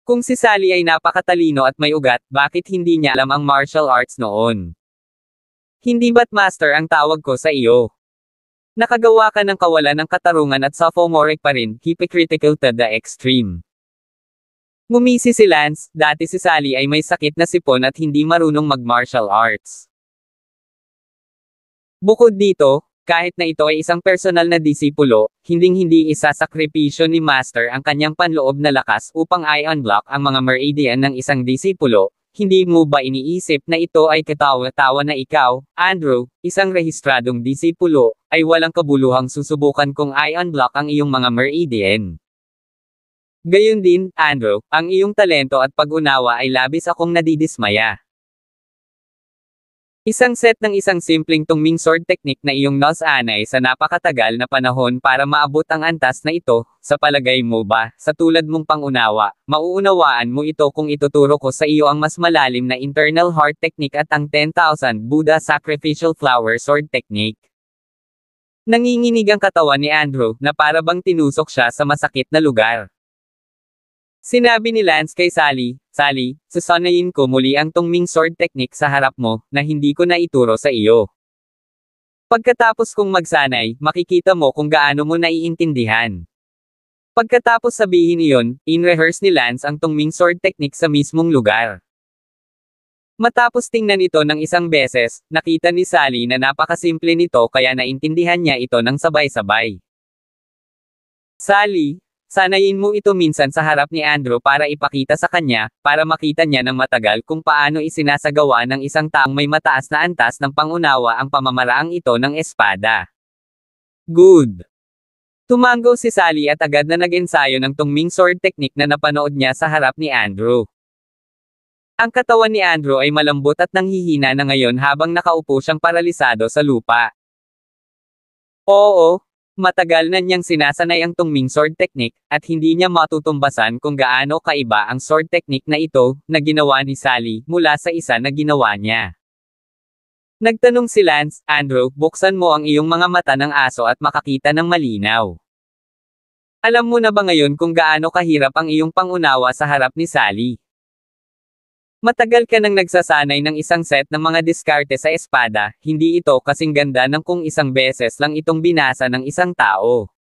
Kung si Sally ay napakatalino at may ugat, bakit hindi niya alam ang martial arts noon? Hindi ba't master ang tawag ko sa iyo? Nakagawa ka ng kawalan ng katarungan at sophomoric pa rin, hypocritical to the extreme. Ngumisi si Lance, dati si Sally ay may sakit na sipon at hindi marunong mag-martial arts. Bukod dito, kahit na ito ay isang personal na disipulo, hinding-hindi isasakripisyo ni Master ang kanyang panloob na lakas upang i-unblock ang mga meridian ng isang disipulo. Hindi mo ba iniisip na ito ay katawa-tawa na ikaw, Andrew, isang rehistradong disipulo, ay walang kabuluhang susubukan kung i-unblock ang iyong mga meridian? Gayon din, Andrew, ang iyong talento at pag-unawa ay labis akong nadidismaya. Isang set ng isang simpleng tungming sword technique na iyong nasanay sa napakatagal na panahon para maabot ang antas na ito, sa palagay mo ba, sa tulad mong pangunawa, mauunawaan mo ito kung ituturo ko sa iyo ang mas malalim na internal heart technique at ang 10,000 Buddha sacrificial flower sword technique? Nanginginig ang katawan ni Andrew, na para bang tinusok siya sa masakit na lugar. Sinabi ni Lance kay Sally, Sally, susanayin ko muli ang tungming sword technique sa harap mo, na hindi ko na ituro sa iyo. Pagkatapos kong magsanay, makikita mo kung gaano mo naiintindihan. Pagkatapos sabihin iyon, in-rehearse ni Lance ang tungming sword technique sa mismong lugar. Matapos tingnan ito ng isang beses, nakita ni Sally na napakasimple nito kaya naintindihan niya ito ng sabay-sabay. Sally, sanayin mo ito minsan sa harap ni Andrew para ipakita sa kanya, para makita niya ng matagal kung paano isinasagawa ng isang taong may mataas na antas ng pangunawa ang pamamaraang ito ng espada. Good. Tumango si Sally at agad na nag-ensayo ng tungming sword technique na napanood niya sa harap ni Andrew. Ang katawan ni Andrew ay malambot at nanghihina na ngayon habang nakaupo siyang paralisado sa lupa. Oo. Matagal na niyang sinasanay ang tungming sword technique, at hindi niya matutumbasan kung gaano kaiba ang sword technique na ito, na ginawa ni Sally, mula sa isa na ginawa niya. Nagtanong si Lance, Andrew, buksan mo ang iyong mga mata ng aso at makakita ng malinaw. Alam mo na ba ngayon kung gaano kahirap ang iyong pangunawa sa harap ni Sally? Matagal ka nang nagsasanay ng isang set ng mga diskarte sa espada, hindi ito kasing ganda ng kung isang beses lang itong binasa ng isang tao.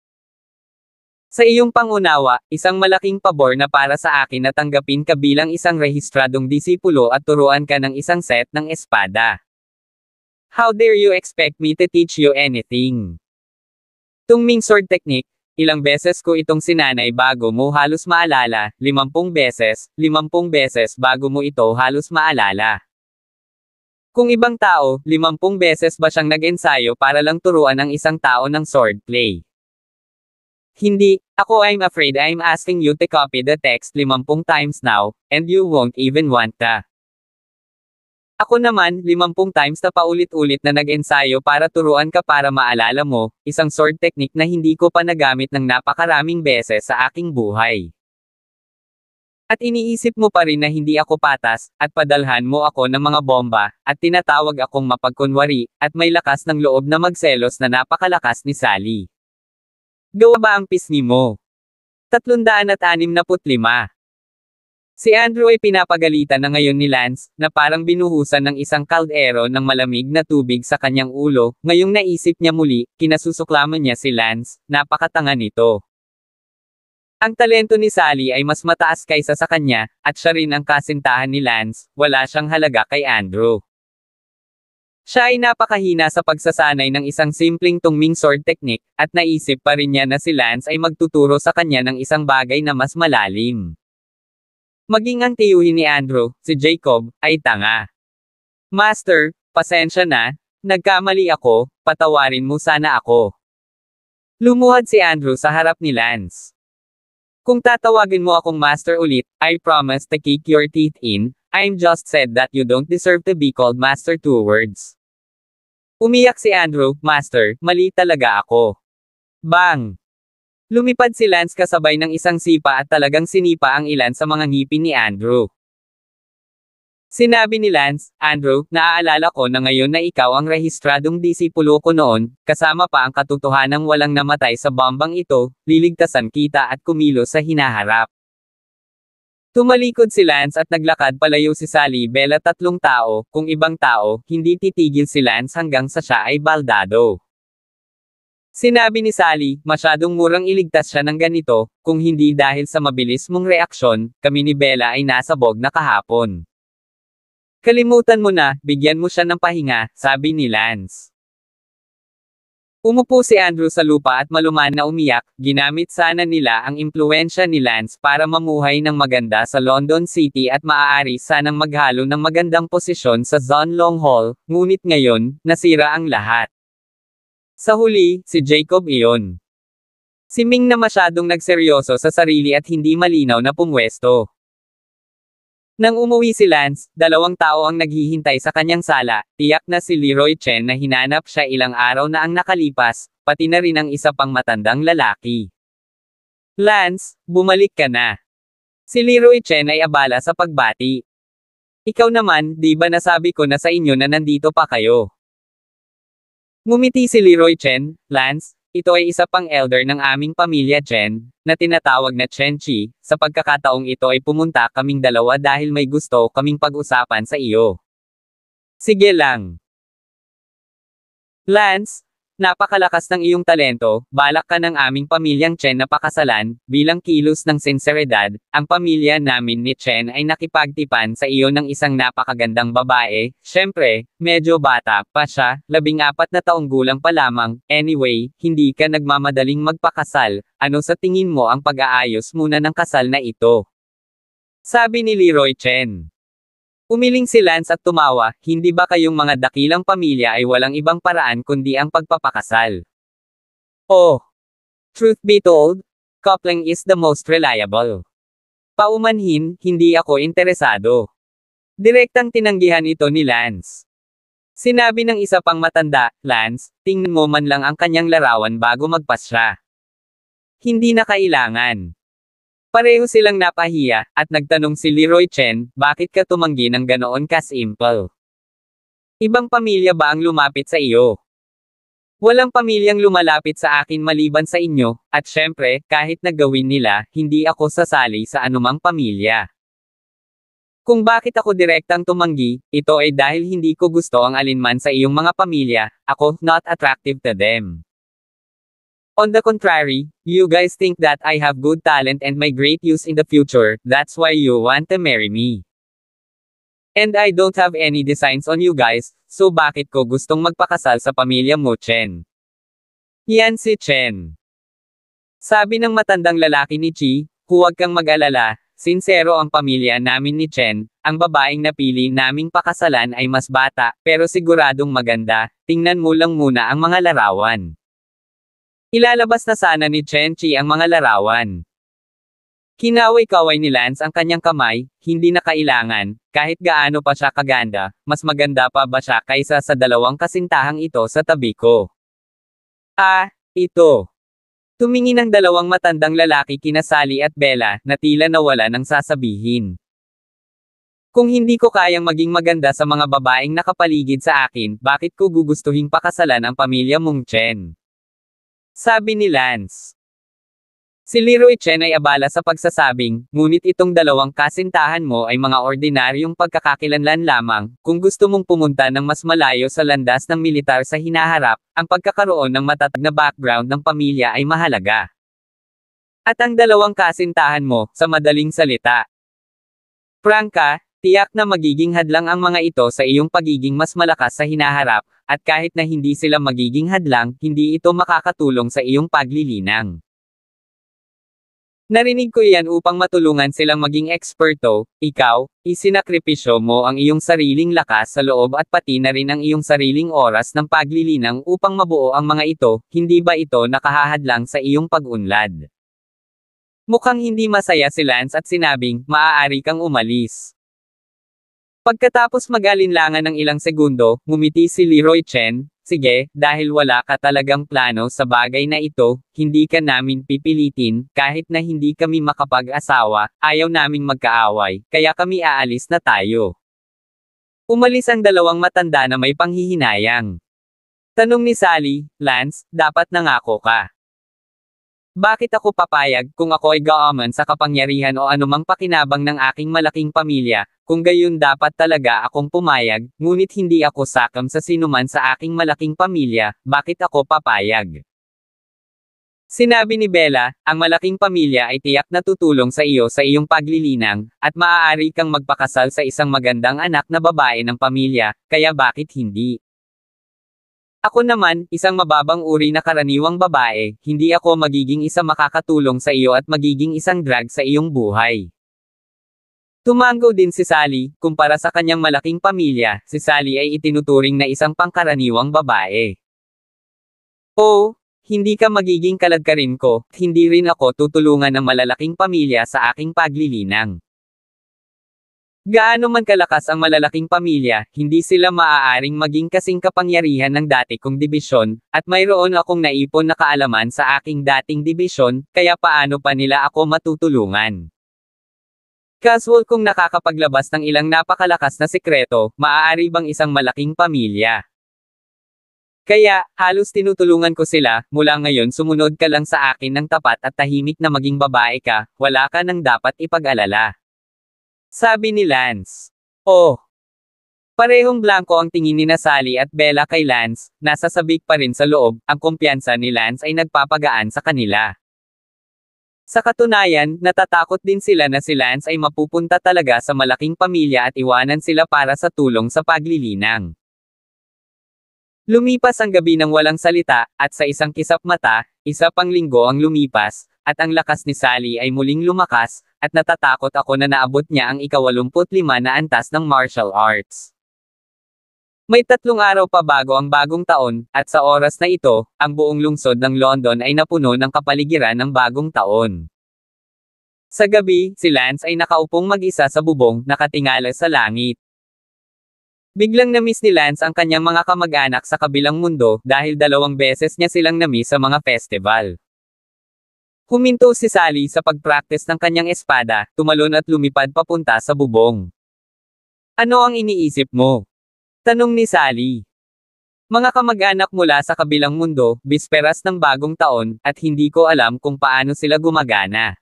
Sa iyong pangunawa, isang malaking pabor na para sa akin na tanggapin ka bilang isang rehistradong disipulo at turuan ka ng isang set ng espada. How dare you expect me to teach you anything? Tungming sword technique, ilang beses ko itong sinanay bago mo halos maalala, 50 beses, 50 beses bago mo ito halos maalala. Kung ibang tao, 50 beses ba siyang nag-ensayo para lang turuan ang isang tao ng swordplay? Hindi, I'm afraid I'm asking you to copy the text 50 times now, and you won't even want to. Ako naman, 50 times na paulit-ulit na nag-ensayo para turuan ka para maalala mo, isang sword technique na hindi ko pa nagamit ng napakaraming beses sa aking buhay. At iniisip mo pa rin na hindi ako patas, at padalhan mo ako ng mga bomba, at tinatawag akong mapagkunwari, at may lakas ng loob na magselos na napakalakas ni Sally. Gawa ba ang pisngi mo? 365. Si Andrew ay pinapagalitan na ngayon ni Lance, na parang binuhusan ng isang kaldero ng malamig na tubig sa kanyang ulo. Ngayong naisip niya muli, kinasusuklaman niya si Lance, napakatanga nito. Ang talento ni Sally ay mas mataas kaysa sa kanya, at siya rin ang kasintahan ni Lance, wala siyang halaga kay Andrew. Siya ay napakahina sa pagsasanay ng isang simpleng tungming sword technique, at naisip pa rin niya na si Lance ay magtuturo sa kanya ng isang bagay na mas malalim. Maging ang tiyuhin ni Andrew, si Jacob, ay tanga. Master, pasensya na, nagkamali ako, patawarin mo sana ako. Lumuhad si Andrew sa harap ni Lance. Kung tatawagin mo akong master ulit, I promise to kick your teeth in. I'm just said that you don't deserve to be called master 2 words. Umiyak si Andrew, Master, mali talaga ako. Bang! Lumipad si Lance kasabay ng isang sipa at talagang sinipa ang ilan sa mga ngipin ni Andrew. Sinabi ni Lance, Andrew, naaalala ko na ngayon na ikaw ang rehistradong disipulo ko noon, kasama pa ang katotohanang walang namatay sa bombang ito, liligtasan kita at kumilos sa hinaharap. Tumalikod si Lance at naglakad palayo si Sally Bella. 3 tao, kung ibang tao, hindi titigil si Lance hanggang sa siya ay baldado. Sinabi ni Sally, masyadong murang iligtas siya ng ganito, kung hindi dahil sa mabilis mong reaksyon, kami ni Bella ay nasabog na kahapon. Kalimutan mo na, bigyan mo siya ng pahinga, sabi ni Lance. Umupo si Andrew sa lupa at maluman na umiyak, ginamit sana nila ang impluwensya ni Lance para mamuhay ng maganda sa London City at maaari sanang maghalo ng magandang posisyon sa Zon Long Hall, ngunit ngayon, nasira ang lahat. Sa huli, si Jacob iyon. Si Ming na masyadong nagseryoso sa sarili at hindi malinaw na pumwesto. Nang umuwi si Lance, 2 tao ang naghihintay sa kanyang sala, tiyak na si Leroy Chen na hinanap siya ilang araw na ang nakalipas, pati na rin ang isa pang matandang lalaki. Lance, bumalik ka na. Si Leroy Chen ay abala sa pagbati. Ikaw naman, di ba nasabi ko na sa inyo na nandito pa kayo? Ngumiti si Leroy Chen, Lance, ito ay isa pang elder ng aming pamilya Chen, na tinatawag na Chen Chi, sa pagkakataong ito ay pumunta kaming dalawa dahil may gusto kaming pag-usapan sa iyo. Sige lang. Lance, napakalakas ng iyong talento, balak ka ng aming pamilyang Chen na pakasalan, bilang kilos ng sinseridad, ang pamilya namin ni Chen ay nakipagtipan sa iyo ng isang napakagandang babae, syempre, medyo bata pa siya, 14 na taong gulang pa lamang, anyway, hindi ka nagmamadaling magpakasal, ano sa tingin mo ang pag-aayos muna ng kasal na ito? Sabi ni Leroy Chen. Umiling si Lance at tumawa, hindi ba kayong mga dakilang pamilya ay walang ibang paraan kundi ang pagpapakasal? Oh! Truth be told, coupling is the most reliable. Paumanhin, hindi ako interesado. Direktang tinanggihan ito ni Lance. Sinabi ng isa pang matanda, Lance, tingnan mo man lang ang kanyang larawan bago magpasya. Hindi na kailangan. Pareho silang napahiya, at nagtanong si Leroy Chen, bakit ka tumanggi ng ganoon ka-simple? Ibang pamilya ba ang lumapit sa iyo? Walang pamilyang lumalapit sa akin maliban sa inyo, at syempre, kahit nagawin nila, hindi ako sasali sa anumang pamilya. Kung bakit ako direktang tumanggi, ito ay dahil hindi ko gusto ang alinman sa iyong mga pamilya, ako, not attractive to them. On the contrary, you guys think that I have good talent and my great use in the future, that's why you want to marry me. And I don't have any designs on you guys, so bakit ko gustong magpakasal sa pamilya mo Chen? Yan si Chen. Sabi ng matandang lalaki ni Chi, huwag kang mag-alala, sincero ang pamilya namin ni Chen, ang babaeng napili naming pakasalan ay mas bata, pero siguradong maganda, tingnan mo lang muna ang mga larawan. Ilalabas na sana ni Chen Chi ang mga larawan. Kinaway-kaway ni Lance ang kanyang kamay, hindi na kailangan, kahit gaano pa siya kaganda, mas maganda pa ba siya kaysa sa dalawang kasintahang ito sa tabi ko. Ito. Tumingin ang dalawang matandang lalaki kina Sally at Bella, na tila nawala ng sasabihin. Kung hindi ko kayang maging maganda sa mga babaeng nakapaligid sa akin, bakit ko gugustuhing pakasalan ang pamilya mong Chen? Sabi ni Lance. Si Leroy Chen ay abala sa pagsasabing, ngunit itong dalawang kasintahan mo ay mga ordinaryong pagkakakilanlan lamang, kung gusto mong pumunta ng mas malayo sa landas ng militar sa hinaharap, ang pagkakaroon ng matatag na background ng pamilya ay mahalaga. At ang dalawang kasintahan mo, sa madaling salita. Prangka, tiyak na magiging hadlang ang mga ito sa iyong pagiging mas malakas sa hinaharap, at kahit na hindi sila magiging hadlang, hindi ito makakatulong sa iyong paglilinang. Narinig ko yan upang matulungan silang maging eksperto, ikaw, isinakripisyo mo ang iyong sariling lakas sa loob at pati na rin ang iyong sariling oras ng paglilinang upang mabuo ang mga ito, hindi ba ito nakahahadlang sa iyong pag-unlad? Mukhang hindi masaya si Lance at sinabing, maaari kang umalis. Pagkatapos mag-alinlangan ng ilang segundo, ngumiti si Leroy Chen, sige, dahil wala ka talagang plano sa bagay na ito, hindi ka namin pipilitin, kahit na hindi kami makapag-asawa, ayaw naming magkaaway, kaya kami aalis na tayo. Umalis ang dalawang matanda na may panghihinayang. Tanong ni Sally, Lance, dapat nangako ka. Bakit ako papayag kung ako ay gaaman sa kapangyarihan o anumang pakinabang ng aking malaking pamilya, kung gayon dapat talaga akong pumayag, ngunit hindi ako sakam sa sinuman sa aking malaking pamilya, bakit ako papayag? Sinabi ni Bella, ang malaking pamilya ay tiyak na tutulong sa iyo sa iyong paglilinang, at maaari kang magpakasal sa isang magandang anak na babae ng pamilya, kaya bakit hindi? Ako naman, isang mababang uri na karaniwang babae, hindi ako magiging isa makakatulong sa iyo at magiging isang drag sa iyong buhay. Tumango din si Sally, kumpara sa kanyang malaking pamilya, si Sally ay itinuturing na isang pangkaraniwang babae. Oh, hindi ka magiging kaladkarin ko, hindi rin ako tutulungan ng malalaking pamilya sa aking paglilinang. Gaano man kalakas ang malalaking pamilya, hindi sila maaaring maging kasing kapangyarihan ng dati kong dibisyon, at mayroon akong naipon na kaalaman sa aking dating dibisyon, kaya paano pa nila ako matutulungan? Casual kung nakakapaglabas ng ilang napakalakas na sekreto, maaari bang isang malaking pamilya? Kaya, halos tinutulungan ko sila, mula ngayon sumunod ka lang sa akin ng tapat at tahimik na maging babae ka, wala ka nang dapat ipag-alala. Sabi ni Lance. Oh. Parehong blanco ang tingin ni Sally at Bella kay Lance, nasa sabik pa rin sa loob, ang kumpiyansa ni Lance ay nagpapagaan sa kanila. Sa katunayan, natatakot din sila na si Lance ay mapupunta talaga sa malaking pamilya at iwanan sila para sa tulong sa paglilinang. Lumipas ang gabi ng walang salita, at sa isang kisap mata, isa pang linggo ang lumipas, at ang lakas ni Sally ay muling lumakas, at natatakot ako na naabot niya ang ika-85 na antas ng martial arts. May 3 araw pa bago ang bagong taon, at sa oras na ito, ang buong lungsod ng London ay napuno ng kapaligiran ng bagong taon. Sa gabi, si Lance ay nakaupong mag-isa sa bubong, nakatingala sa langit. Biglang na-miss ni Lance ang kanyang mga kamag-anak sa kabilang mundo, dahil 2 beses niya silang na-miss sa mga festival. Huminto si Sally sa pag-practice ng kanyang espada, tumalon at lumipad papunta sa bubong. Ano ang iniisip mo? Tanong ni Sally. Mga kamag-anak mula sa kabilang mundo, bisperas ng bagong taon, at hindi ko alam kung paano sila gumagana.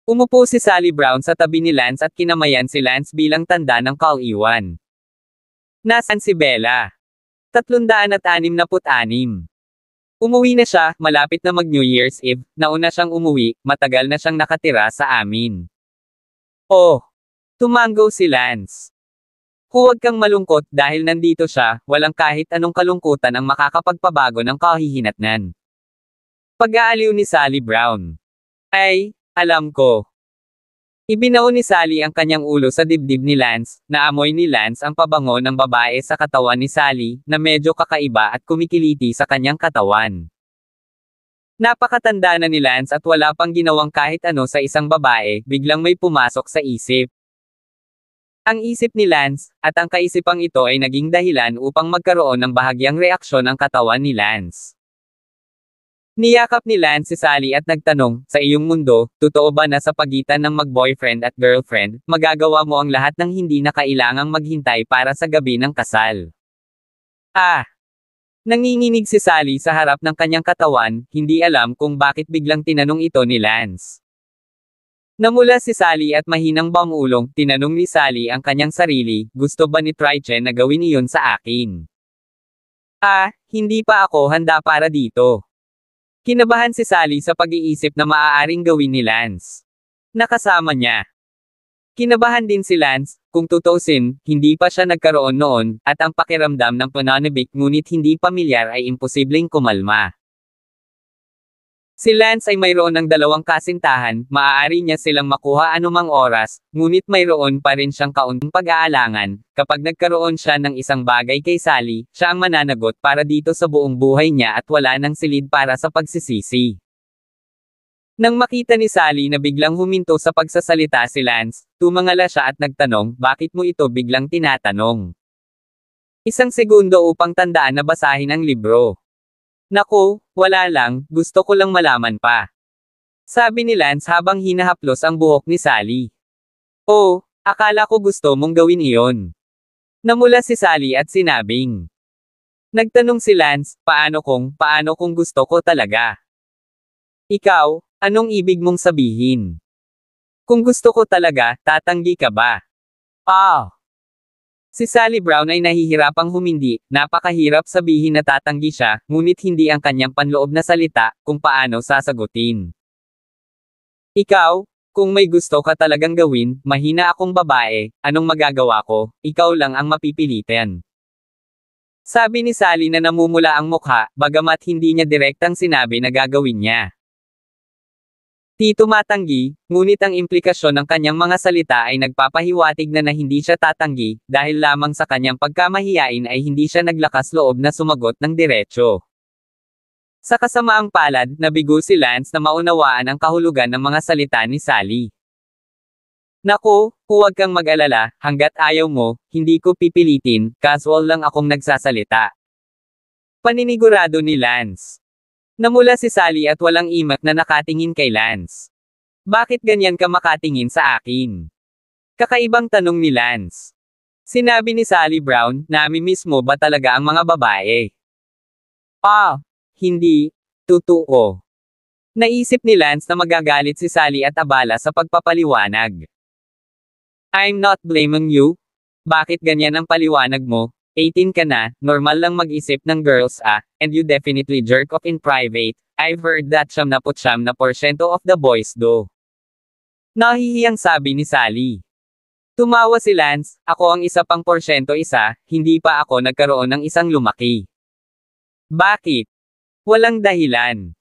Umupo si Sally Brown sa tabi ni Lance at kinamayan si Lance bilang tanda ng kal-iwan. Nasaan si Bella? 366. Umuwi na siya, malapit na mag-New Year's Eve, nauna siyang umuwi, matagal na siyang nakatira sa amin. Oh! Tumango si Lance. Huwag kang malungkot dahil nandito siya, walang kahit anong kalungkutan ang makakapagpabago ng kahihinatnan. Pag-aaliw ni Sally Brown. Ay, alam ko. Ibinaon ni Sally ang kanyang ulo sa dibdib ni Lance, naamoy ni Lance ang pabango ng babae sa katawan ni Sally, na medyo kakaiba at kumikiliti sa kanyang katawan. Napakatanda na ni Lance at wala pang ginawang kahit ano sa isang babae, biglang may pumasok sa isip. Ang isip ni Lance, at ang kaisipang ito ay naging dahilan upang magkaroon ng bahagyang reaksyon ang katawan ni Lance. Niyakap ni Lance si Sally at nagtanong, sa iyong mundo, totoo ba na sa pagitan ng mag-boyfriend at girlfriend, magagawa mo ang lahat ng hindi na kailangang maghintay para sa gabi ng kasal? Ah! Nanginginig si Sally sa harap ng kanyang katawan, hindi alam kung bakit biglang tinanong ito ni Lance. Namula si Sally at mahinang bangulong, tinanong ni Sally ang kanyang sarili, gusto ba ni Trychen na gawin iyon sa akin? Ah, hindi pa ako handa para dito. Kinabahan si Sally sa pag-iisip na maaaring gawin ni Lance. Nakasama niya. Kinabahan din si Lance, kung tutuusin, hindi pa siya nagkaroon noon, at ang pakiramdam ng pananabik ngunit hindi pamilyar ay imposibleng kumalma. Si Lance ay mayroon ng dalawang kasintahan, maaari niya silang makuha anumang oras, ngunit mayroon pa rin siyang kaunting pag-aalangan, kapag nagkaroon siya ng isang bagay kay Sally, siya ang mananagot para dito sa buong buhay niya at wala nang silid para sa pagsisisi. Nang makita ni Sally na biglang huminto sa pagsasalita si Lance, tumangala siya at nagtanong, bakit mo ito biglang tinatanong? Isang segundo upang tandaan na basahin ang libro. Naku, wala lang, gusto ko lang malaman pa. Sabi ni Lance habang hinahaplos ang buhok ni Sally. Oh, akala ko gusto mong gawin iyon. Namula si Sally at sinabing. Nagtanong si Lance, paano kung gusto ko talaga? Ikaw, anong ibig mong sabihin? Kung gusto ko talaga, tatanggi ka ba? Ah! Si Sally Brown ay nahihirapang humindi, napakahirap sabihin na tatanggi siya, ngunit hindi ang kanyang panloob na salita, kung paano sasagutin. Ikaw, kung may gusto ka talagang gawin, mahina akong babae, anong magagawa ko, ikaw lang ang mapipilitan. Sabi ni Sally na namumula ang mukha, bagamat hindi niya direktang sinabi na gagawin niya. Di tumatanggi, ngunit ang implikasyon ng kanyang mga salita ay nagpapahiwatig na hindi siya tatanggi, dahil lamang sa kanyang pagkamahiyain ay hindi siya naglakas loob na sumagot ng diretso. Sa kasamaang palad, nabigo si Lance na maunawaan ang kahulugan ng mga salita ni Sally. Naku, huwag kang mag-alala, hanggat ayaw mo, hindi ko pipilitin, casual lang akong nagsasalita. Paninigurado ni Lance. Namula si Sally at walang imak na nakatingin kay Lance. Bakit ganyan ka makatingin sa akin? Kakaibang tanong ni Lance. Sinabi ni Sally Brown, nami-miss mo ba talaga ang mga babae? Ah, hindi. Totoo. Naisip ni Lance na magagalit si Sally at abala sa pagpapaliwanag. I'm not blaming you. Bakit ganyan ang paliwanag mo? 18 ka na, normal lang mag-isip ng girls and you definitely jerk off in private. I've heard that 99% of the boys do. Nahihiyang sabi ni Sally. Tumawa si Lance, ako ang isa pang porsyento isa, hindi pa ako nagkaroon ng isang lumaki. Bakit? Walang dahilan.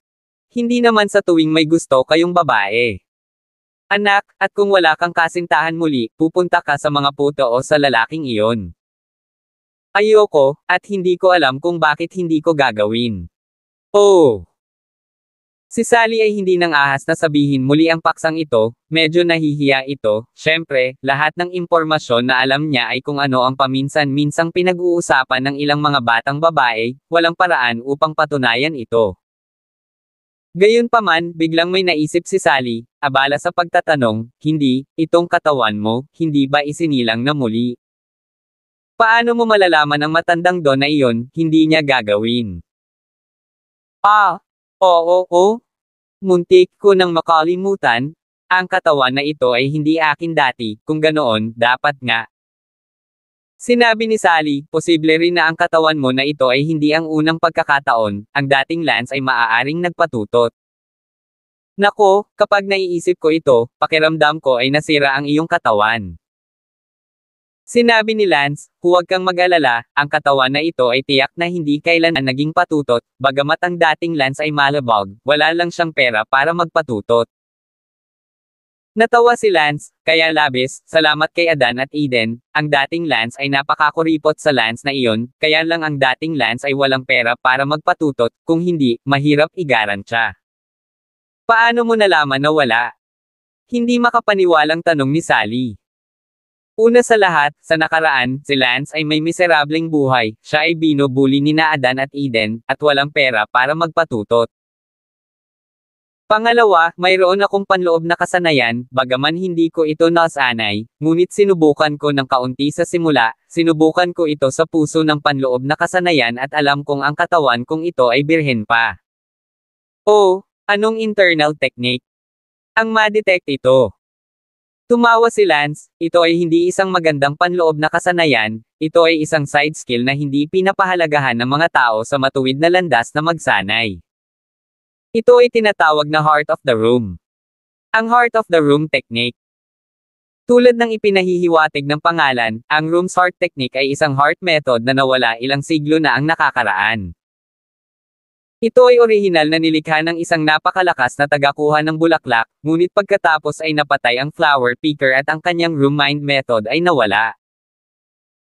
Hindi naman sa tuwing may gusto kayong babae. Anak, at kung wala kang kasintahan muli, pupunta ka sa mga puto o sa lalaking iyon. Ayoko, at hindi ko alam kung bakit hindi ko gagawin. Oh! Si Sally ay hindi nang ahas na sabihin muli ang paksang ito, medyo nahihiya ito, syempre, lahat ng impormasyon na alam niya ay kung ano ang paminsan-minsang pinag-uusapan ng ilang mga batang babae, walang paraan upang patunayan ito. Gayunpaman, biglang may naisip si Sally, abala sa pagtatanong, hindi, itong katawan mo, hindi ba isinilang na muli? Paano mo malalaman ang matandang Don na iyon, hindi niya gagawin? Ah, oo. Muntik ko nang makalimutan. Ang katawan na ito ay hindi akin dati, kung ganoon, dapat nga. Sinabi ni Sally, posible rin na ang katawan mo na ito ay hindi ang unang pagkakataon, ang dating Lance ay maaaring nagpatutot. Nako, kapag naiisip ko ito, pakiramdam ko ay nasira ang iyong katawan. Sinabi ni Lance, huwag kang mag-alala, ang katawan na ito ay tiyak na hindi kailanman naging patutot, bagamat ang dating Lance ay malabog, wala lang siyang pera para magpatutot. Natawa si Lance, kaya labis, salamat kay Adan at Eden, ang dating Lance ay napakakuripot sa Lance na iyon, kaya lang ang dating Lance ay walang pera para magpatutot, kung hindi, mahirap igarantya. Paano mo nalaman na wala? Hindi makapaniwalang tanong ni Sally. Una sa lahat, sa nakaraan, si Lance ay may miserableng buhay, siya ay binubuli ni na Adan at Eden, at walang pera para magpatutot. Pangalawa, mayroon akong panloob na kasanayan, bagaman hindi ko ito nasanay, ngunit sinubukan ko ng kaunti sa simula, sinubukan ko ito sa puso ng panloob na kasanayan at alam kong ang katawan kong ito ay birhen pa. Oh, anong internal technique? Ang ma-detect ito. Tumawa si Lance, ito ay hindi isang magandang panloob na kasanayan, ito ay isang side skill na hindi pinapahalagahan ng mga tao sa matuwid na landas na magsanay. Ito ay tinatawag na Heart of the Room. Ang Heart of the Room technique. Tulad ng ipinahihiwatig ng pangalan, ang Room's Heart technique ay isang heart method na nawala ilang siglo na ang nakakaraan. Ito ay orihinal na nilikha ng isang napakalakas na tagakuha ng bulaklak, ngunit pagkatapos ay napatay ang flower picker at ang kanyang room mind method ay nawala.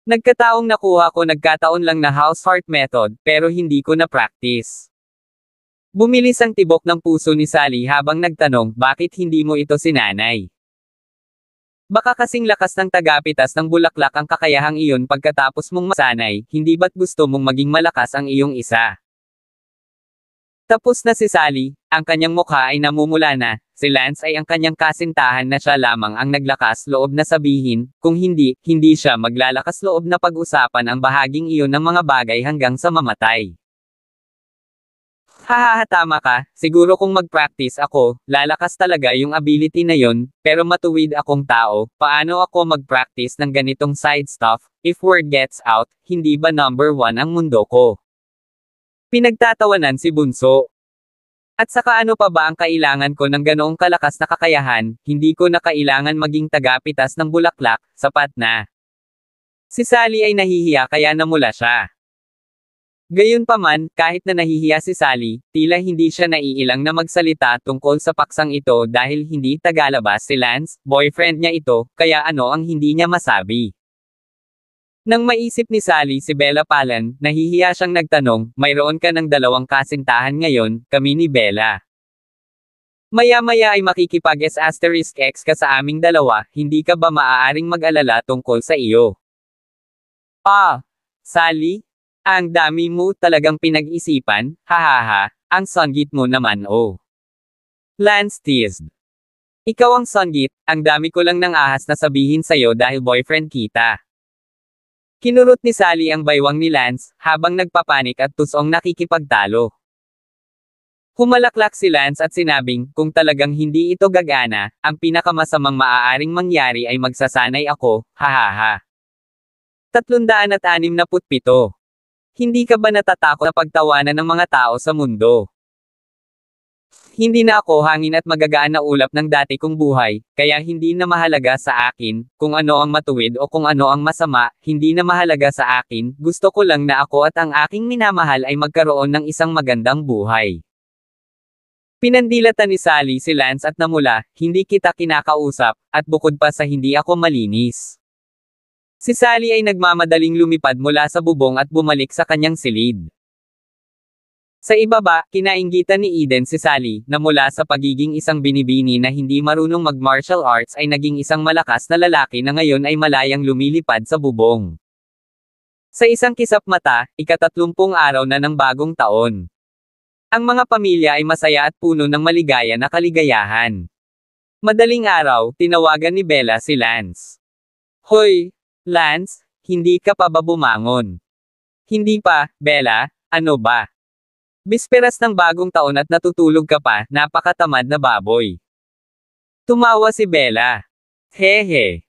Nagkataong nakuha ko nagkataon lang na house heart method, pero hindi ko na-practice. Bumilis ang tibok ng puso ni Sally habang nagtanong, bakit hindi mo ito sinanay? Baka kasing lakas ng tagapitas ng bulaklak ang kakayahang iyon pagkatapos mong masanay, hindi ba't gusto mong maging malakas ang iyong isa? Tapos na si Sally, ang kanyang mukha ay namumula na, si Lance ay ang kanyang kasintahan na siya lamang ang naglakas loob na sabihin, kung hindi, hindi siya maglalakas loob na pag-usapan ang bahaging iyon ng mga bagay hanggang sa mamatay. Hahaha, tama ka, siguro kung mag-practice ako, lalakas talaga yung ability na yon, pero matuwid akong tao, paano ako mag-practice ng ganitong side stuff, if word gets out, hindi ba number 1 ang mundo ko? Pinagtatawanan si Bunso. At saka ano pa ba ang kailangan ko ng ganoong kalakas na kakayahan, hindi ko na kailangan maging tagapitas ng bulaklak, sapat na. Si Sally ay nahihiya kaya namula siya. Gayunpaman, kahit na nahihiya si Sally, tila hindi siya naiilang na magsalita tungkol sa paksang ito dahil hindi tagalabas si Lance, boyfriend niya ito, kaya ano ang hindi niya masabi. Nang maisip ni Sally si Bella Palan, nahihiya siyang nagtanong, mayroon ka ng dalawang kasintahan ngayon, kami ni Bella. Maya-maya ay makikipag-*X ka sa aming dalawa, hindi ka ba maaaring mag-alala tungkol sa iyo? Ah, Sally? Ang dami mo talagang pinag-isipan, hahaha, ang songgit mo naman oh. Lance teased. Ikaw ang songgit, ang dami ko lang ng ahas na sabihin sa'yo dahil boyfriend kita. Kinurot ni Sally ang baywang ni Lance, habang nagpapanik at tusong nakikipagtalo. Humalaklak si Lance at sinabing, kung talagang hindi ito gagana, ang pinakamasamang maaaring mangyari ay magsasanay ako, hahaha. 367. Hindi ka ba natatakot na pagtawanan ng mga tao sa mundo? Hindi na ako hangin at magagaan na ulap ng dati kong buhay, kaya hindi na mahalaga sa akin, kung ano ang matuwid o kung ano ang masama, hindi na mahalaga sa akin, gusto ko lang na ako at ang aking minamahal ay magkaroon ng isang magandang buhay. Pinandilatan ni Sally si Lance at namula, hindi kita kinakausap, at bukod pa sa hindi ako malinis. Si Sally ay nagmamadaling lumipad mula sa bubong at bumalik sa kanyang silid. Sa ibaba, kinainggitan ni Eden si Sally, na mula sa pagiging isang binibini na hindi marunong mag-martial arts ay naging isang malakas na lalaki na ngayon ay malayang lumilipad sa bubong. Sa isang kisap mata, ika-30 araw na ng bagong taon. Ang mga pamilya ay masaya at puno ng maligaya na kaligayahan. Madaling araw, tinawagan ni Bella si Lance. Hoy, Lance, hindi ka pa ba bumangon? Hindi pa, Bella, ano ba? Bisperas ng bagong taon at natutulog ka pa, napakatamad na baboy. Tumawa si Bella. Hehe.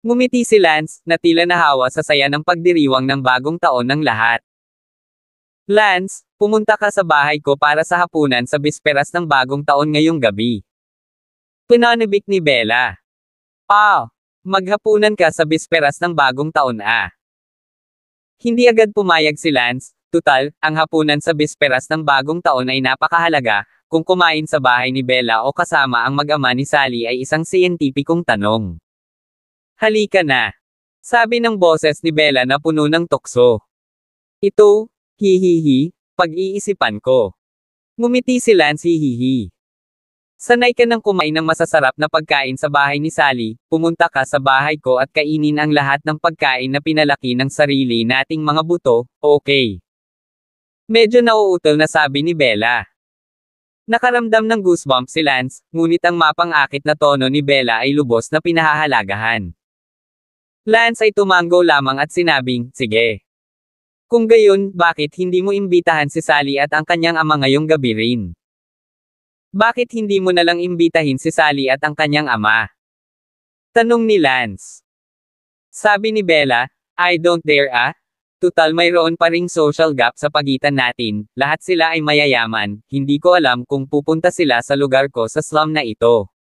Ngumiti si Lance, na tila nahawa sa saya ng pagdiriwang ng bagong taon ng lahat. Lance, pumunta ka sa bahay ko para sa hapunan sa bisperas ng bagong taon ngayong gabi. Pinanibik ni Bella. Ah, maghapunan ka sa bisperas ng bagong taon ah. Hindi agad pumayag si Lance, tutal, ang hapunan sa bisperas ng bagong taon ay napakahalaga, kung kumain sa bahay ni Bella o kasama ang mag-ama ni Sally ay isang siyentipikong tanong. Halika na. Sabi ng boses ni Bella na puno ng tukso. Ito, hihihi, pag-iisipan ko. Ngumiti si Lance hihihi. Sanay ka nang kumain ng masasarap na pagkain sa bahay ni Sally, pumunta ka sa bahay ko at kainin ang lahat ng pagkain na pinalaki ng sarili nating mga buto, okay? Medyo nauutol na sabi ni Bella. Nakaramdam ng goosebumps si Lance, ngunit ang mapang-akit na tono ni Bella ay lubos na pinahahalagahan. Lance ay tumango lamang at sinabing, sige. Kung gayon, bakit hindi mo imbitahan si Sally at ang kanyang ama ngayong gabi rin? Bakit hindi mo nalang imbitahin si Sally at ang kanyang ama? Tanong ni Lance. Sabi ni Bella, I don't dare ah. Tutal mayroon pa ring social gap sa pagitan natin, lahat sila ay mayayaman, hindi ko alam kung pupunta sila sa lugar ko sa slum na ito.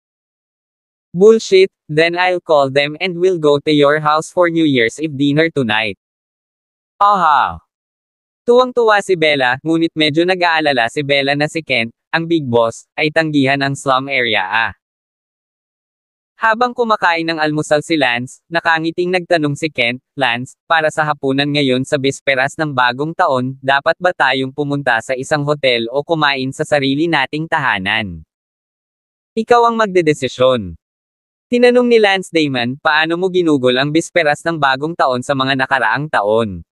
Bullshit, then I'll call them and we'll go to your house for New Year's Eve dinner tonight. Aha! Tuwang-tuwa si Bella, ngunit medyo nag-aalala si Bella na si Kent, ang big boss, ay tanggihan ang slum area ah. Habang kumakain ng almusal si Lance, nakangiting nagtanong si Kent, Lance, para sa hapunan ngayon sa bisperas ng bagong taon, dapat ba tayong pumunta sa isang hotel o kumain sa sarili nating tahanan? Ikaw ang magdedesisyon. Tinanong ni Lance Damon, paano mo ginugol ang bisperas ng bagong taon sa mga nakaraang taon?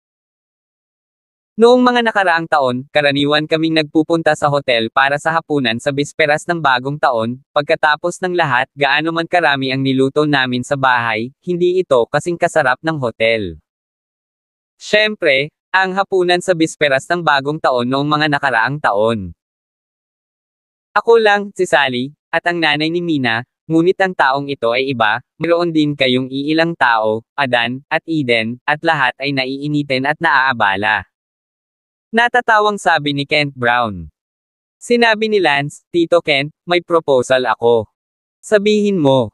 Noong mga nakaraang taon, karaniwan kaming nagpupunta sa hotel para sa hapunan sa bisperas ng bagong taon, pagkatapos ng lahat, gaano man karami ang niluto namin sa bahay, hindi ito kasing kasarap ng hotel. Siyempre, ang hapunan sa bisperas ng bagong taon noong mga nakaraang taon. Ako lang, si Sally, at ang nanay ni Mina, ngunit ang taong ito ay iba, mayroon din kayong iilang tao, Adan, at Eden, at lahat ay naiinitin at naaabala. Natatawang sabi ni Kent Brown. Sinabi ni Lance, Tito Kent, may proposal ako. Sabihin mo.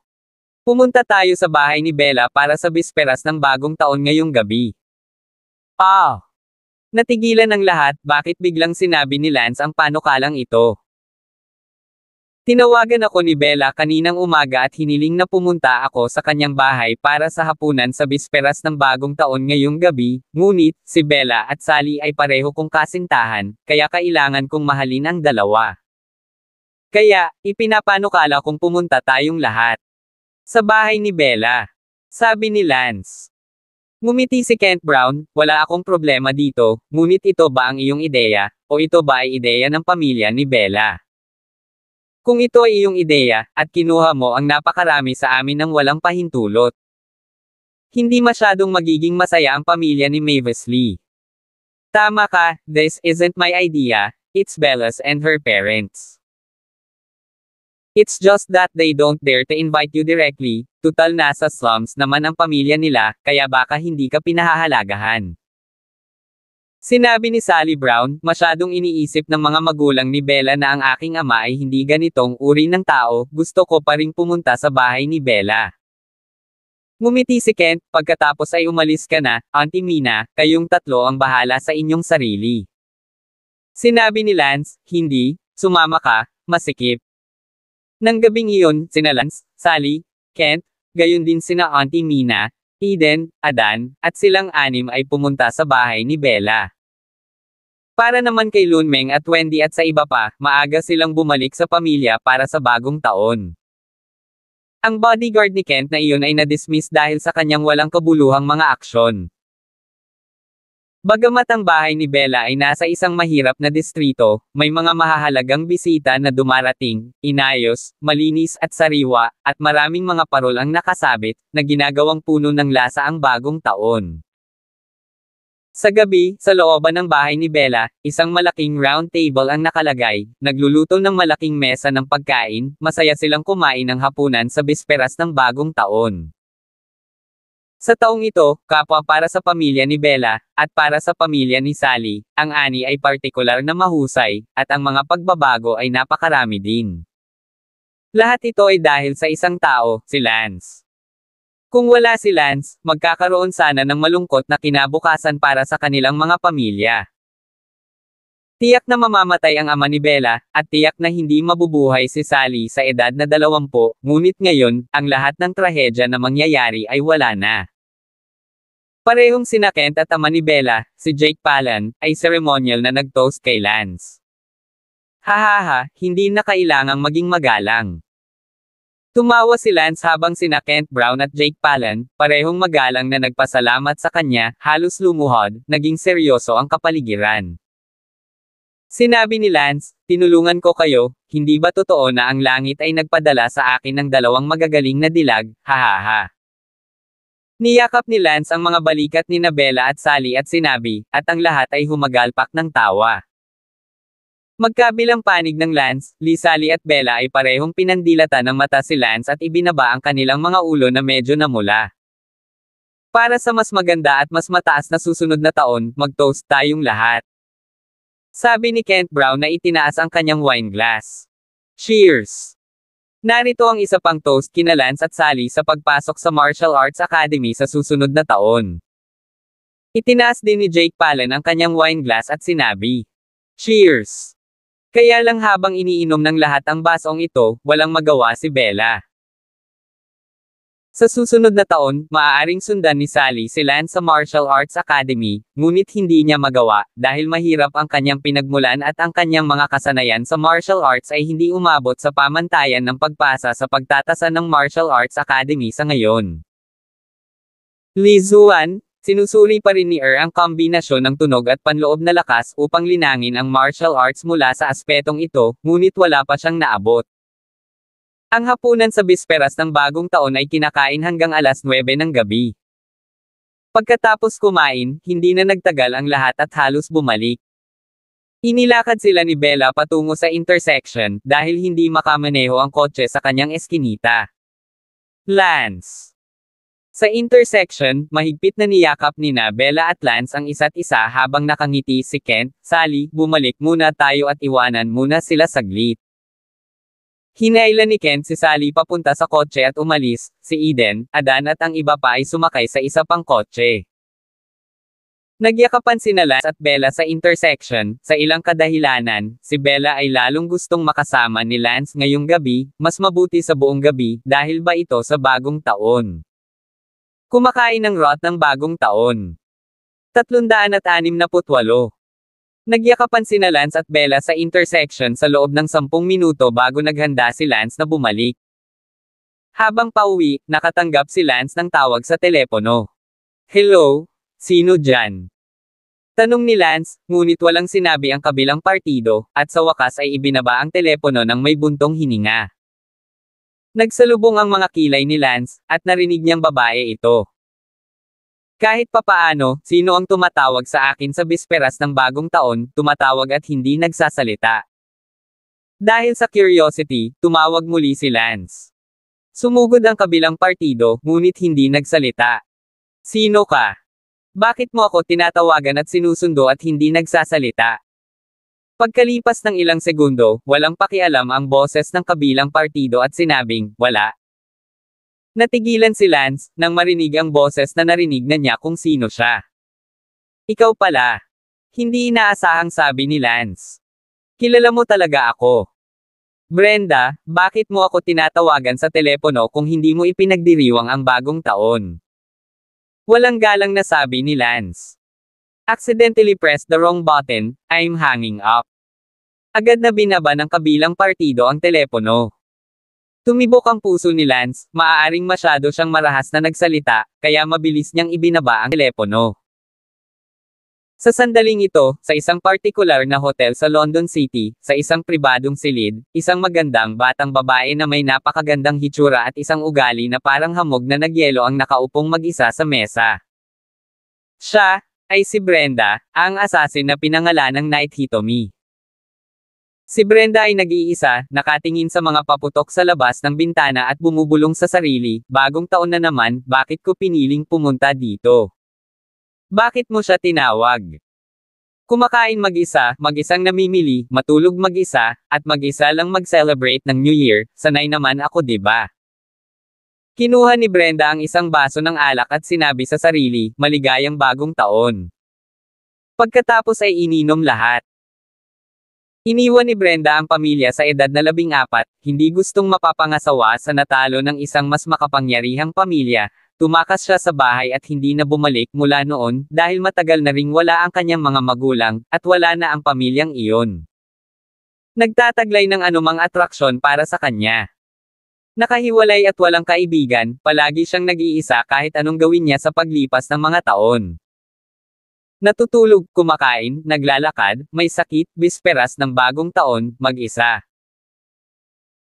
Pumunta tayo sa bahay ni Bella para sa bisperas ng bagong taon ngayong gabi. Ah! Natigilan ang lahat, bakit biglang sinabi ni Lance ang panukalang ito? Tinawagan ako ni Bella kaninang umaga at hiniling na pumunta ako sa kanyang bahay para sa hapunan sa bisperas ng bagong taon ngayong gabi, ngunit, si Bella at Sally ay pareho kong kasintahan, kaya kailangan kong mahalin ang dalawa. Kaya, ipinapanukala kong pumunta tayong lahat. Sa bahay ni Bella. Sabi ni Lance. Ngumiti si Kent Brown, wala akong problema dito, ngunit ito ba ang iyong ideya, o ito ba ay ideya ng pamilya ni Bella? Kung ito ay iyong ideya, at kinuha mo ang napakarami sa amin ng walang pahintulot. Hindi masyadong magiging masaya ang pamilya ni Mavis Lee. Tama ka, this isn't my idea, it's Bella's and her parents. It's just that they don't dare to invite you directly, tutal nasa slums naman ang pamilya nila, kaya baka hindi ka pinahahalagahan. Sinabi ni Sally Brown, masyadong iniisip ng mga magulang ni Bella na ang aking ama ay hindi ganitong uri ng tao, gusto ko pa ring pumunta sa bahay ni Bella. Ngumiti si Kent, pagkatapos ay umalis ka na, Auntie Mina, kayong tatlo ang bahala sa inyong sarili. Sinabi ni Lance, hindi, sumama ka, masikip. Nang gabing iyon, sina Lance, Sally, Kent, gayon din sina Auntie Mina, Eden, Adan, at silang anim ay pumunta sa bahay ni Bella. Para naman kay Lunmeng at Wendy at sa iba pa, maaga silang bumalik sa pamilya para sa bagong taon. Ang bodyguard ni Kent na iyon ay na-dismiss dahil sa kanyang walang kabuluhang mga aksyon. Bagamat ang bahay ni Bella ay nasa isang mahirap na distrito, may mga mahahalagang bisita na dumarating, inayos, malinis at sariwa, at maraming mga parol ang nakasabit, na ginagawang puno ng lasa ang bagong taon. Sa gabi, sa looban ng bahay ni Bella, isang malaking round table ang nakalagay, nagluluto ng malaking mesa ng pagkain, masaya silang kumain ng hapunan sa bisperas ng bagong taon. Sa taong ito, kapwa para sa pamilya ni Bella, at para sa pamilya ni Sally, ang ani ay partikular na mahusay, at ang mga pagbabago ay napakarami din. Lahat ito ay dahil sa isang tao, si Lance. Kung wala si Lance, magkakaroon sana ng malungkot na kinabukasan para sa kanilang mga pamilya. Tiyak na mamamatay ang ama ni Bella, at tiyak na hindi mabubuhay si Sally sa edad na 20, ngunit ngayon, ang lahat ng trahedya na mangyayari ay wala na. Parehong sina Kent at ama ni Bella, si Jake Palin, ay ceremonial na nag-toast kay Lance. Hahaha, hindi na kailangang maging magalang. Tumawa si Lance habang sina Kent Brown at Jake Palin, parehong magalang na nagpasalamat sa kanya, halos lumuhod, naging seryoso ang kapaligiran. Sinabi ni Lance, tinulungan ko kayo, hindi ba totoo na ang langit ay nagpadala sa akin ng 2 magagaling na dilag, hahaha. Niyakap ni Lance ang mga balikat ni Bella at Sally at sinabi, at ang lahat ay humagalpak ng tawa. Magkabilang panig ng Lance, Sally at Bella ay parehong pinandilatan ng mata si Lance at ibinaba ang kanilang mga ulo na medyo namula. Para sa mas maganda at mas mataas na susunod na taon, mag-toast tayong lahat. Sabi ni Kent Brown na itinaas ang kanyang wine glass. Cheers! Narito ang isa pang toast kina Lance at Sally sa pagpasok sa Martial Arts Academy sa susunod na taon. Itinaas din ni Jake Palin ang kanyang wine glass at sinabi, Cheers! Kaya lang habang iniinom ng lahat ang basong ito, walang magawa si Bella. Sa susunod na taon, maaaring sundan ni Sally si Lance sa Martial Arts Academy, ngunit hindi niya magawa, dahil mahirap ang kanyang pinagmulan at ang kanyang mga kasanayan sa martial arts ay hindi umabot sa pamantayan ng pagpasa sa pagtatasan ng Martial Arts Academy sa ngayon. Lee Zuan, sinusuri pa rin ni ang kombinasyon ng tunog at panloob na lakas upang linangin ang martial arts mula sa aspetong ito, ngunit wala pa siyang naabot. Ang hapunan sa bisperas ng bagong taon ay kinakain hanggang alas 9 ng gabi. Pagkatapos kumain, hindi na nagtagal ang lahat at halos bumalik. Inilakad sila ni Bella patungo sa intersection, dahil hindi makamaneho ang kotse sa kanyang eskinita. Lance. Sa intersection, mahigpit na niyakap nina Bella at Lance ang isa't isa habang nakangiti si Kent, Sally, bumalik muna tayo at iwanan muna sila saglit. Hinailan ni Kent si Sally papunta sa kotse at umalis, si Eden, Adan at ang iba pa ay sumakay sa isa pang kotse. Nagyakapan sina Lance at Bella sa intersection, sa ilang kadahilanan, si Bella ay lalong gustong makasama ni Lance ngayong gabi, mas mabuti sa buong gabi, dahil ba ito sa bagong taon. Kumakain ng rot ng bagong taon. 368. Nagyakapan sina Lance at Bella sa intersection sa loob ng 10 minuto bago naghanda si Lance na bumalik. Habang pauwi, nakatanggap si Lance ng tawag sa telepono. Hello? Sino dyan? Tanong ni Lance, ngunit walang sinabi ang kabilang partido, at sa wakas ay ibinaba ang telepono ng may buntong hininga. Nagsalubong ang mga kilay ni Lance, at narinig niyang babae ito. Kahit papaano, sino ang tumatawag sa akin sa bisperas ng bagong taon, tumatawag at hindi nagsasalita. Dahil sa curiosity, tumawag muli si Lance. Sumugod ang kabilang partido, ngunit hindi nagsalita. Sino ka? Bakit mo ako tinatawagan at sinusundo at hindi nagsasalita? Pagkalipas ng ilang segundo, walang pakialam ang boses ng kabilang partido at sinabing, wala. Natigilan si Lance, nang marinig ang boses na narinig na niya kung sino siya. Ikaw pala. Hindi inaasahang sabi ni Lance. Kilala mo talaga ako. Brenda, bakit mo ako tinatawagan sa telepono kung hindi mo ipinagdiriwang ang bagong taon? Walang galang na sabi ni Lance. Accidentally pressed the wrong button, I'm hanging up. Agad na binaba ng kabilang partido ang telepono. Tumibok ang puso ni Lance, maaaring masyado siyang marahas na nagsalita, kaya mabilis niyang ibinaba ang telepono. Sa sandaling ito, sa isang partikular na hotel sa London City, sa isang pribadong silid, isang magandang batang babae na may napakagandang hitsura at isang ugali na parang hamog na nagyelo ang nakaupong mag-isa sa mesa. Siya ay si Brenda, ang assassin na pinangalanang Night Hitomi. Si Brenda ay nag-iisa, nakatingin sa mga paputok sa labas ng bintana at bumubulong sa sarili, bagong taon na naman, bakit ko piniling pumunta dito? Bakit mo siya tinawag? Kumakain mag-isa, mag-isang namimili, matulog mag-isa, at mag-isa lang mag-celebrate ng New Year, sanay naman ako 'di ba? Kinuha ni Brenda ang isang baso ng alak at sinabi sa sarili, maligayang bagong taon. Pagkatapos ay ininom lahat. Iniwan ni Brenda ang pamilya sa edad na 14, hindi gustong mapapangasawa sa natalo ng isang mas makapangyarihang pamilya. Tumakas siya sa bahay at hindi na bumalik mula noon dahil matagal na ring wala ang kanyang mga magulang at wala na ang pamilyang iyon. Nagtataglay ng anumang atraksyon para sa kanya. Nakahiwalay at walang kaibigan, palagi siyang nag-iisa kahit anong gawin niya sa paglipas ng mga taon. Natutulog, kumakain, naglalakad, may sakit, bisperas ng bagong taon, mag-isa.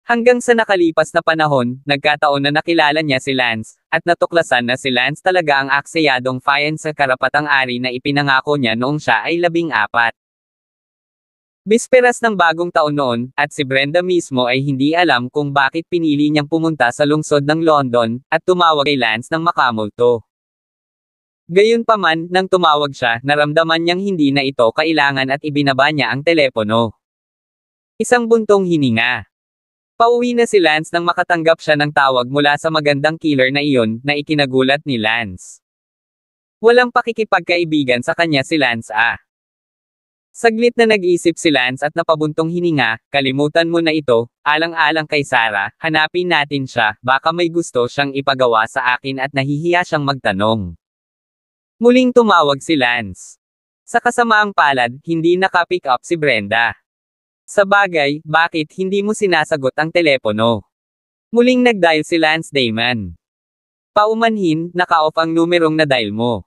Hanggang sa nakalipas na panahon, nagkataon na nakilala niya si Lance, at natuklasan na si Lance talaga ang aksayadong fiancé sa karapatang-ari na ipinangako niya noong siya ay 14. Bisperas ng bagong taon noon, at si Brenda mismo ay hindi alam kung bakit pinili niyang pumunta sa lungsod ng London, at tumawag kay Lance ng makamulto. Gayunpaman, nang tumawag siya, naramdaman niyang hindi na ito kailangan at ibinaba niya ang telepono. Isang buntong hininga. Pauwi na si Lance nang makatanggap siya ng tawag mula sa magandang killer na iyon, na ikinagulat ni Lance. Walang pakikipagkaibigan sa kanya si Lance Saglit na nag-isip si Lance at napabuntong hininga, kalimutan mo na ito, alang-alang kay Sarah, hanapin natin siya, baka may gusto siyang ipagawa sa akin at nahihiya siyang magtanong. Muling tumawag si Lance. Sa kasamaang palad, hindi naka-pick up si Brenda. Sa bagay, bakit hindi mo sinasagot ang telepono? Muling nag-dial si Lance Damon. Paumanhin, naka-off ang numerong na-dial mo.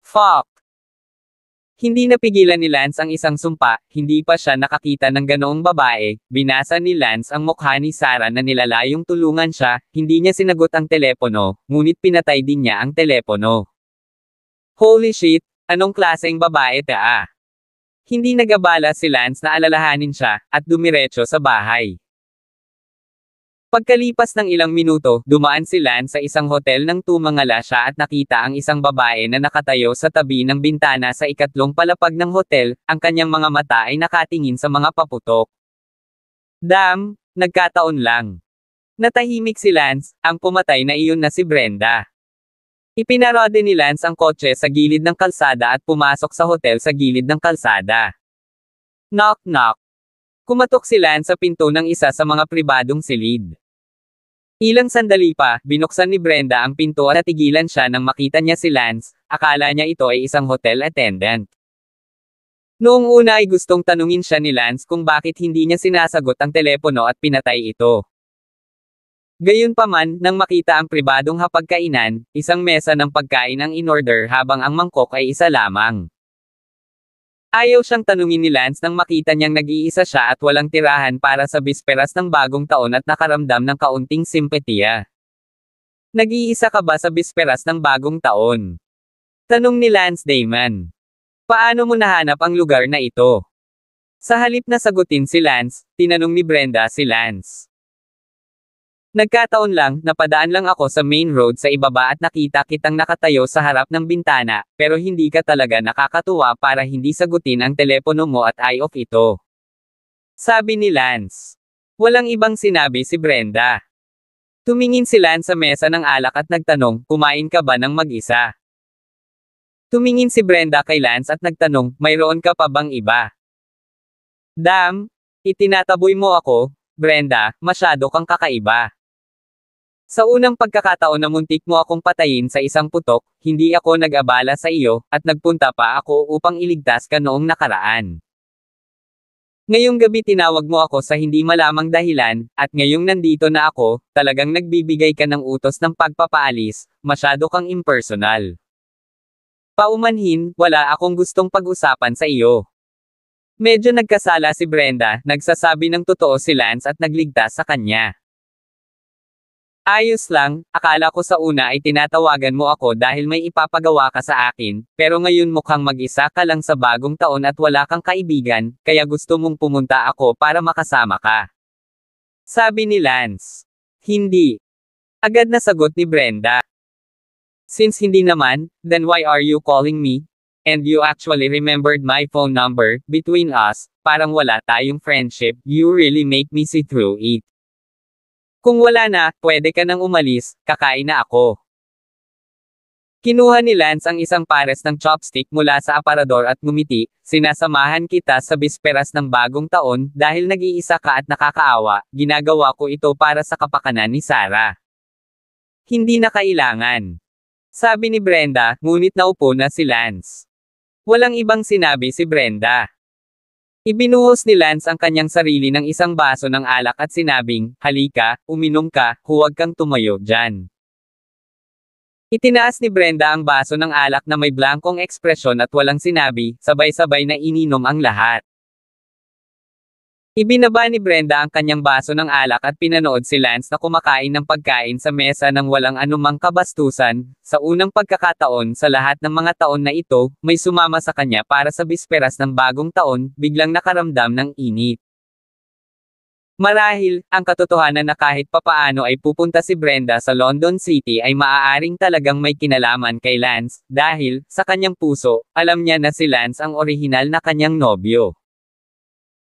Fuck! Hindi napigilan ni Lance ang isang sumpa, hindi pa siya nakakita ng ganoong babae, binasa ni Lance ang mukha ni Sarah na nilalayong tulungan siya, hindi niya sinagot ang telepono, ngunit pinatay din niya ang telepono. Holy shit, anong klaseng babae ta? Hindi nagabala si Lance na alalahanin siya, at dumiretso sa bahay. Pagkalipas ng ilang minuto, dumaan si Lance sa isang hotel nang tumangala siya at nakita ang isang babae na nakatayo sa tabi ng bintana sa ikatlong palapag ng hotel, ang kanyang mga mata ay nakatingin sa mga paputok. Damn, nagkataon lang. Natahimik si Lance, ang pumatay na iyon na si Brenda. Ipinarode ni Lance ang kotse sa gilid ng kalsada at pumasok sa hotel sa gilid ng kalsada. Knock knock. Kumatok si Lance sa pinto ng isa sa mga pribadong silid. Ilang sandali pa, binuksan ni Brenda ang pinto at natigilan siya nang makita niya si Lance, akala niya ito ay isang hotel attendant. Noong una ay gustong tanungin siya ni Lance kung bakit hindi niya sinasagot ang telepono at pinatay ito. Gayunpaman, nang makita ang pribadong hapagkainan, isang mesa ng pagkain ang in-order habang ang mangkok ay isa lamang. Ayaw siyang tanungin ni Lance nang makita niyang nag-iisa siya at walang tirahan para sa bisperas ng bagong taon at nakaramdam ng kaunting simpatiya. Nag-iisa ka ba sa bisperas ng bagong taon? Tanong ni Lance Damon. Paano mo nahanap ang lugar na ito? Sa halip na sagutin si Lance, tinanong ni Brenda si Lance. Nagkataon lang, napadaan lang ako sa main road sa ibaba at nakita kitang nakatayo sa harap ng bintana, pero hindi ka talaga nakakatuwa para hindi sagutin ang telepono mo at eye off ito. Sabi ni Lance. Walang ibang sinabi si Brenda. Tumingin si Lance sa mesa ng alak at nagtanong, kumain ka ba ng mag-isa? Tumingin si Brenda kay Lance at nagtanong, mayroon ka pa bang iba? Damn, itinataboy mo ako, Brenda, masyado kang kakaiba. Sa unang pagkakataon na muntik mo akong patayin sa isang putok, hindi ako nag-abala sa iyo, at nagpunta pa ako upang iligtas ka noong nakaraan. Ngayong gabi tinawag mo ako sa hindi malamang dahilan, at ngayong nandito na ako, talagang nagbibigay ka ng utos ng pagpapaalis, masyado kang impersonal. Paumanhin, wala akong gustong pag-usapan sa iyo. Medyo nagkasala si Brenda, nagsasabi ng totoo si Lance at nagligtas sa kanya. Ayos lang, akala ko sa una ay tinatawagan mo ako dahil may ipapagawa ka sa akin, pero ngayon mukhang mag-isa ka lang sa bagong taon at wala kang kaibigan, kaya gusto mong pumunta ako para makasama ka. Sabi ni Lance. Hindi. Agad na sagot ni Brenda. Since hindi naman, then why are you calling me? And you actually remembered my phone number, between us, parang wala tayong friendship, you really make me see through it. Kung wala na, pwede ka nang umalis, kakain na ako. Kinuha ni Lance ang isang pares ng chopstick mula sa aparador at ngumiti, sinasamahan kita sa bisperas ng bagong taon, dahil nag-iisa ka at nakakaawa, ginagawa ko ito para sa kapakanan ni Sarah. Hindi na kailangan. Sabi ni Brenda, ngunit naupo na si Lance. Walang ibang sinabi si Brenda. Ibinuhos ni Lance ang kanyang sarili ng isang baso ng alak at sinabing, halika, uminom ka, huwag kang tumayo dyan. Itinaas ni Brenda ang baso ng alak na may blankong ekspresyon at walang sinabi, sabay-sabay na ininom ang lahat. Ibinaba ni Brenda ang kanyang baso ng alak at pinanood si Lance na kumakain ng pagkain sa mesa ng walang anumang kabastusan. Sa unang pagkakataon sa lahat ng mga taon na ito, may sumama sa kanya para sa bisperas ng bagong taon, biglang nakaramdam ng init. Marahil, ang katotohanan na kahit papaano ay pupunta si Brenda sa London City ay maaaring talagang may kinalaman kay Lance, dahil, sa kanyang puso, alam niya na si Lance ang orihinal na kanyang nobyo.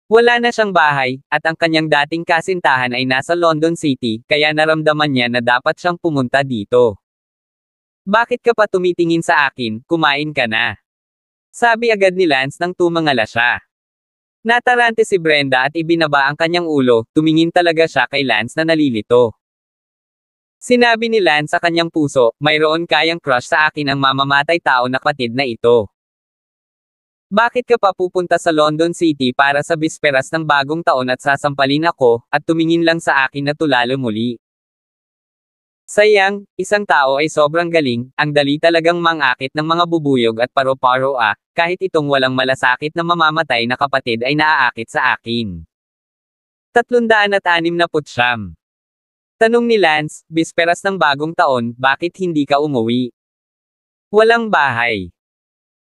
Wala na siyang bahay, at ang kanyang dating kasintahan ay nasa London City, kaya naramdaman niya na dapat siyang pumunta dito. Bakit ka pa tumitingin sa akin, kumain ka na? Sabi agad ni Lance nang tumangala siya. Natarante si Brenda at ibinaba ang kanyang ulo, tumingin talaga siya kay Lance na nalilito. Sinabi ni Lance sa kanyang puso, mayroon kayang crush sa akin ang mamamatay tao na kapatid na ito. Bakit ka pa pupunta sa London City para sa bisperas ng bagong taon at sasampalin ako, at tumingin lang sa akin na tulalo muli? Sayang, isang tao ay sobrang galing, ang dali talagang mangakit ng mga bubuyog at paro-paro kahit itong walang malasakit na mamamatay na kapatid ay naaakit sa akin. 369. Tanong ni Lance, bisperas ng bagong taon, bakit hindi ka umuwi? Walang bahay.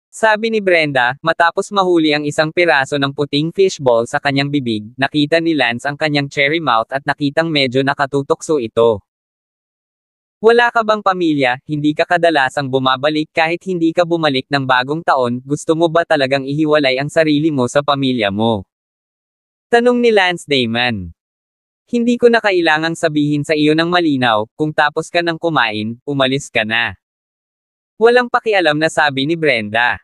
Sabi ni Brenda, matapos mahuli ang isang piraso ng puting fishball sa kanyang bibig, nakita ni Lance ang kanyang cherry mouth at nakitang medyo nakatutokso ito. Wala ka bang pamilya, hindi ka kadalasang bumabalik kahit hindi ka bumalik ng bagong taon, gusto mo ba talagang ihiwalay ang sarili mo sa pamilya mo? Tanong ni Lance Damon. Hindi ko na kailangang sabihin sa iyo ng malinaw, kung tapos ka ng kumain, umalis ka na. Walang pakialam na sabi ni Brenda.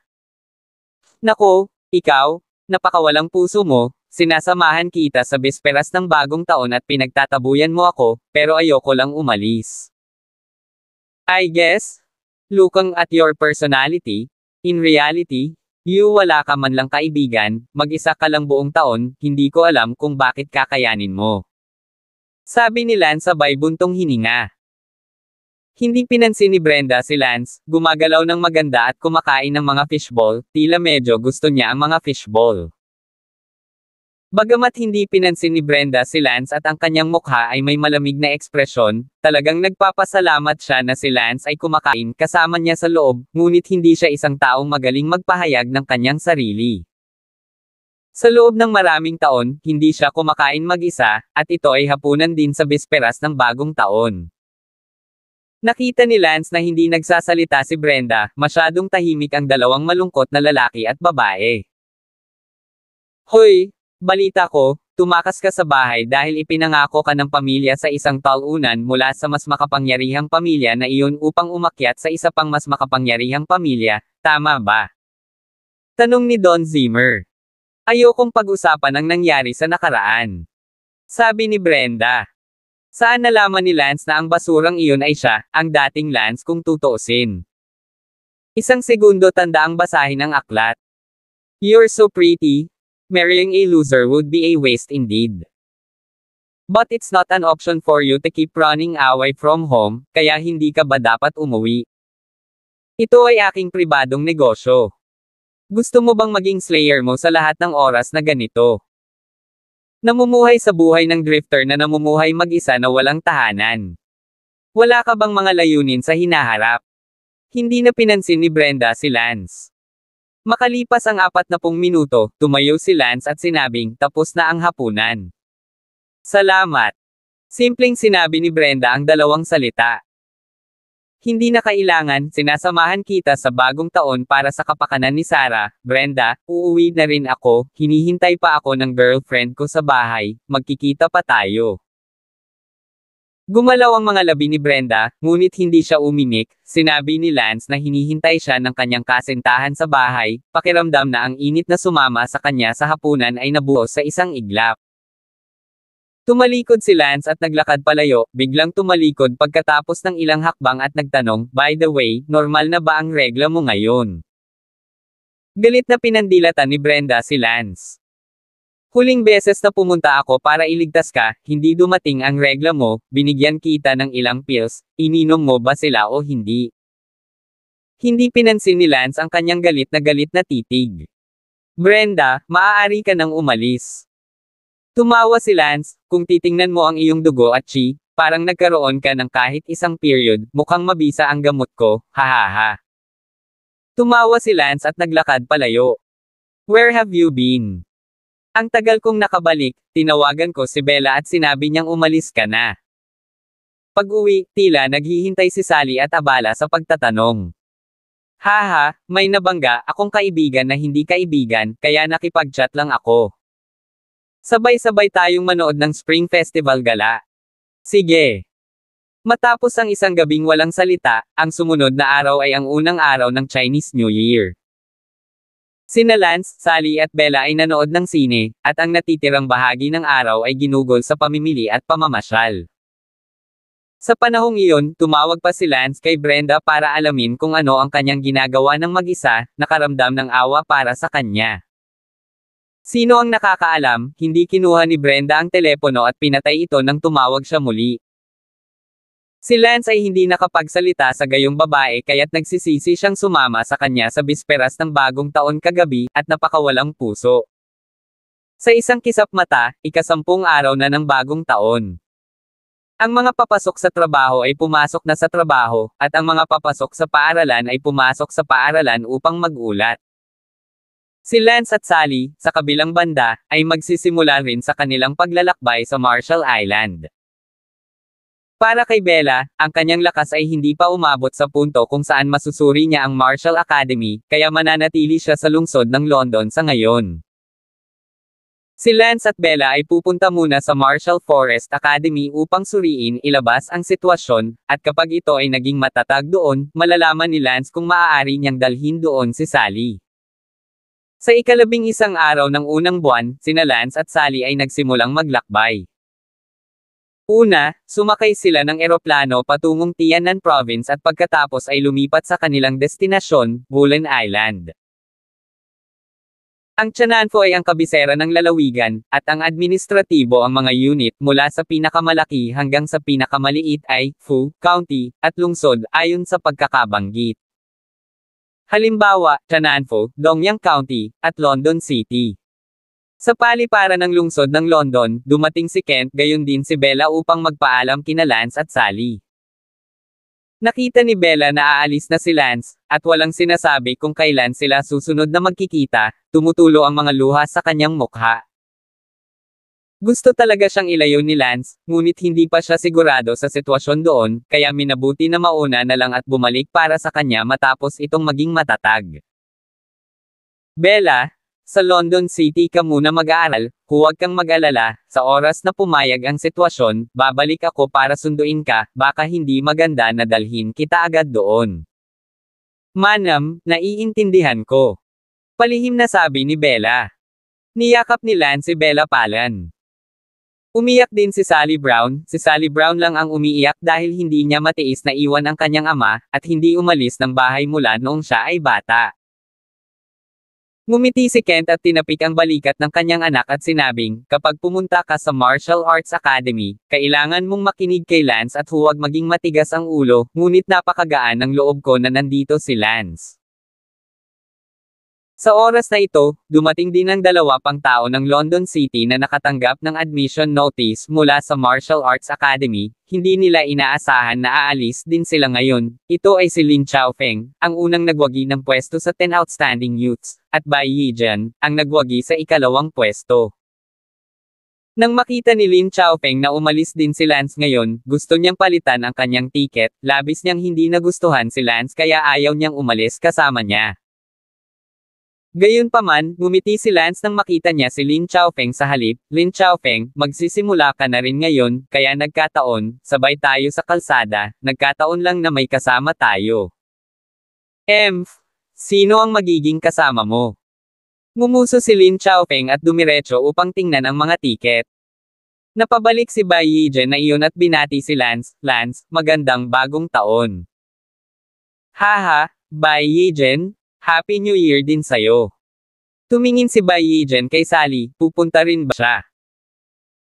Nako, ikaw, napakawalang puso mo, sinasamahan kita sa bisperas ng bagong taon at pinagtatabuyan mo ako, pero ayoko lang umalis. I guess, looking at your personality, in reality, you wala ka man lang kaibigan, mag-isa ka lang buong taon, hindi ko alam kung bakit kakayanin mo. Sabi ni Lance sabay buntong hininga. Hindi pinansin ni Brenda si Lance, gumagalaw ng maganda at kumakain ng mga fishball, tila medyo gusto niya ang mga fishball. Bagamat hindi pinansin ni Brenda si Lance at ang kanyang mukha ay may malamig na ekspresyon, talagang nagpapasalamat siya na si Lance ay kumakain kasama niya sa loob, ngunit hindi siya isang taong magaling magpahayag ng kanyang sarili. Sa loob ng maraming taon, hindi siya kumakain mag-isa, at ito ay hapunan din sa bisperas ng bagong taon. Nakita ni Lance na hindi nagsasalita si Brenda, masyadong tahimik ang dalawang malungkot na lalaki at babae. Hoy! Balita ko, tumakas ka sa bahay dahil ipinangako ka ng pamilya sa isang talunan mula sa mas makapangyarihang pamilya na iyon upang umakyat sa isa pang mas makapangyarihang pamilya, tama ba? Tanong ni Don Zimmer. Ayokong pag-usapan ang nangyari sa nakaraan. Sabi ni Brenda. Saan nalaman ni Lance na ang basurang iyon ay siya, ang dating Lance kung tutuusin? Isang segundo tandaang basahin ang aklat. You're so pretty. Marrying a loser would be a waste indeed. But it's not an option for you to keep running away from home, kaya hindi ka ba dapat umuwi? Ito ay aking pribadong negosyo. Gusto mo bang maging slayer mo sa lahat ng oras na ganito? Namumuhay sa buhay ng drifter na namumuhay mag-isa na walang tahanan. Wala ka bang mga layunin sa hinaharap? Hindi na pinansin ni Brenda si Lance. Makalipas ang 40 minuto, tumayo si Lance at sinabing, tapos na ang hapunan. Salamat. Simpleng sinabi ni Brenda ang dalawang salita. Hindi na kailangan, sinasamahan kita sa bagong taon para sa kapakanan ni Sarah. Brenda, uuwi na rin ako, hinihintay pa ako ng girlfriend ko sa bahay, magkikita pa tayo. Gumalaw ang mga labi ni Brenda, ngunit hindi siya umimik. Sinabi ni Lance na hinihintay siya ng kanyang kasintahan sa bahay, pakiramdam na ang init na sumama sa kanya sa hapunan ay nabuo sa isang iglap. Tumalikod si Lance at naglakad palayo, biglang tumalikod pagkatapos ng ilang hakbang at nagtanong, "By the way, normal na ba ang regla mo ngayon?" Galit na pinandilatan ni Brenda si Lance. "Huling beses na pumunta ako para iligtas ka, hindi dumating ang regla mo, binigyan kita ng ilang pills, ininom mo ba sila o hindi?" Hindi pinansin ni Lance ang kanyang galit na titig. "Brenda, maaari ka nang umalis." Tumawa si Lance, "Kung titingnan mo ang iyong dugo at chi, parang nagkaroon ka ng kahit isang period, mukhang mabisa ang gamot ko, hahaha." Tumawa si Lance at naglakad palayo. "Where have you been?" "Ang tagal kong nakabalik, tinawagan ko si Bella at sinabi niyang umalis ka na." Pag-uwi, tila naghihintay si Sally at abala sa pagtatanong. "Haha, may nabangga akong kaibigan na hindi kaibigan, kaya nakipag-chat lang ako. Sabay-sabay tayong manood ng Spring Festival Gala." "Sige." Matapos ang isang gabing walang salita, ang sumunod na araw ay ang unang araw ng Chinese New Year. Sina Lance, Sally at Bella ay nanood ng sine, at ang natitirang bahagi ng araw ay ginugol sa pamimili at pamamasyal. Sa panahong iyon, tumawag pa si Lance kay Brenda para alamin kung ano ang kanyang ginagawa ng mag-isa, nakaramdam ng awa para sa kanya. Sino ang nakakaalam, hindi kinuha ni Brenda ang telepono at pinatay ito nang tumawag siya muli. Si Lance ay hindi nakapagsalita sa gayong babae kaya't nagsisisi siyang sumama sa kanya sa bisperas ng bagong taon kagabi, at napakawalang puso. Sa isang kisap mata, ika-10 araw na ng bagong taon. Ang mga papasok sa trabaho ay pumasok na sa trabaho, at ang mga papasok sa paaralan ay pumasok sa paaralan upang mag-ulat. Si Lance at Sally, sa kabilang banda, ay magsisimula rin sa kanilang paglalakbay sa Marshall Island. Para kay Bella, ang kanyang lakas ay hindi pa umabot sa punto kung saan masusuri niya ang Marshall Academy, kaya mananatili siya sa lungsod ng London sa ngayon. Si Lance at Bella ay pupunta muna sa Marshall Forest Academy upang suriin, ilabas ang sitwasyon, at kapag ito ay naging matatag doon, malalaman ni Lance kung maaari niyang dalhin doon si Sally. Sa ika-11 araw ng unang buwan, sina Lance at Sally ay nagsimulang maglakbay. Una, sumakay sila ng eroplano patungong Tianan Province at pagkatapos ay lumipat sa kanilang destinasyon, Woolen Island. Ang Tiananfo ay ang kabisera ng lalawigan, at ang administratibo ang mga unit mula sa pinakamalaki hanggang sa pinakamaliit ay Fu County at lungsod ayon sa pagkakabanggit. Halimbawa, Tiananfo, Dongyang County, at London City. Sa paliparan ng lungsod ng London, dumating si Kent gayon din si Bella upang magpaalam kina Lance at Sally. Nakita ni Bella na aalis na si Lance, at walang sinasabi kung kailan sila susunod na magkikita, tumutulo ang mga luha sa kanyang mukha. Gusto talaga siyang ilayo ni Lance, ngunit hindi pa siya sigurado sa sitwasyon doon, kaya minabuti na mauna na lang at bumalik para sa kanya matapos itong maging matatag. "Bella, sa London City ka muna mag-aaral, huwag kang mag-alala, sa oras na pumayag ang sitwasyon, babalik ako para sunduin ka, baka hindi maganda na dalhin kita agad doon." "Manam, naiintindihan ko." Palihim na sabi ni Bella. Niyakap ni Lance si Bella Palan. Umiyak din si Sally Brown. Si Sally Brown lang ang umiiyak dahil hindi niya matiis na iwan ang kanyang ama, at hindi umalis ng bahay mula noong siya ay bata. Ngumiti si Kent at tinapik ang balikat ng kanyang anak at sinabing, "Kapag pumunta ka sa Martial Arts Academy, kailangan mong makinig kay Lance at huwag maging matigas ang ulo, ngunit napakagaan ng loob ko na nandito si Lance." Sa oras na ito, dumating din ang 2 pang tao ng London City na nakatanggap ng admission notice mula sa Martial Arts Academy. Hindi nila inaasahan na aalis din sila ngayon. Ito ay si Lin Chaofeng, ang unang nagwagi ng pwesto sa 10 Outstanding Youths, at Bai Yijian, ang nagwagi sa ika-2 pwesto. Nang makita ni Lin Chaofeng na umalis din si Lance ngayon, gusto niyang palitan ang kanyang tiket. Labis niyang hindi nagustuhan si Lance kaya ayaw niyang umalis kasama niya. Gayunpaman, ngumiti si Lance nang makita niya si Lin Chaofeng sa halip. Lin Chaofeng, magsisimula ka na rin ngayon, kaya nagkataon, sabay tayo sa kalsada, nagkataon lang na may kasama tayo. Sino ang magiging kasama mo? Ngumuso si Lin Chaofeng at dumiretso upang tingnan ang mga tiket. Napabalik si Bai Yijen na iyon at binati si Lance, Lance, magandang bagong taon. Haha, Bai Yijen, Happy New Year din sa'yo. Tumingin si Bai Yijen kay Sally, pupunta rin ba siya?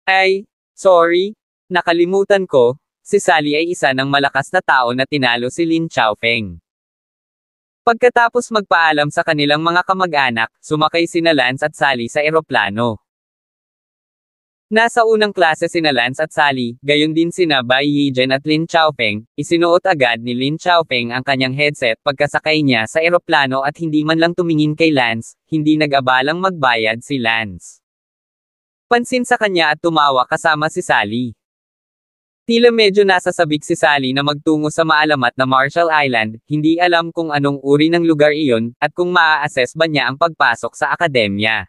Ay, sorry, nakalimutan ko, si Sally ay isa ng malakas na tao na tinalo si Lin Chaofeng. Pagkatapos magpaalam sa kanilang mga kamag-anak, sumakay sina Lance at Sally sa eroplano. Nasa unang klase sina Lance at Sally, gayon din sina Bai Yijen at Lin Chaofeng. Isinuot agad ni Lin Chaofeng ang kanyang headset pagkasakay niya sa eroplano at hindi man lang tumingin kay Lance, hindi nag-abalang magbayad si Lance. Pansin sa kanya at tumawa kasama si Sally. Tila medyo nasasabik si Sally na magtungo sa maalamat na Marshall Island, hindi alam kung anong uri ng lugar iyon, at kung maa-assess ba niya ang pagpasok sa akademya.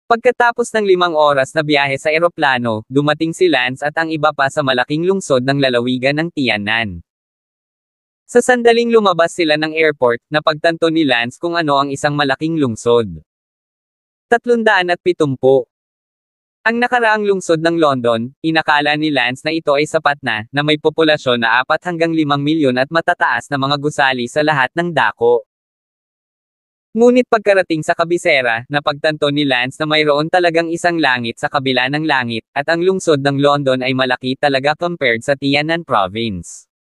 Pagkatapos ng 5 oras na biyahe sa eroplano, dumating si Lance at ang iba pa sa malaking lungsod ng lalawigan ng Tianan. Sa sandaling lumabas sila ng airport, napagtanto ni Lance kung ano ang isang malaking lungsod. 370. Ang nakaraang lungsod ng London, inakala ni Lance na ito ay sapat na may populasyon na 4 hanggang 5 milyon at matataas na mga gusali sa lahat ng dako. Ngunit pagkarating sa kabisera, napagtanto ni Lance na mayroon talagang isang langit sa kabila ng langit, at ang lungsod ng London ay malaki talaga compared sa Tianan Province.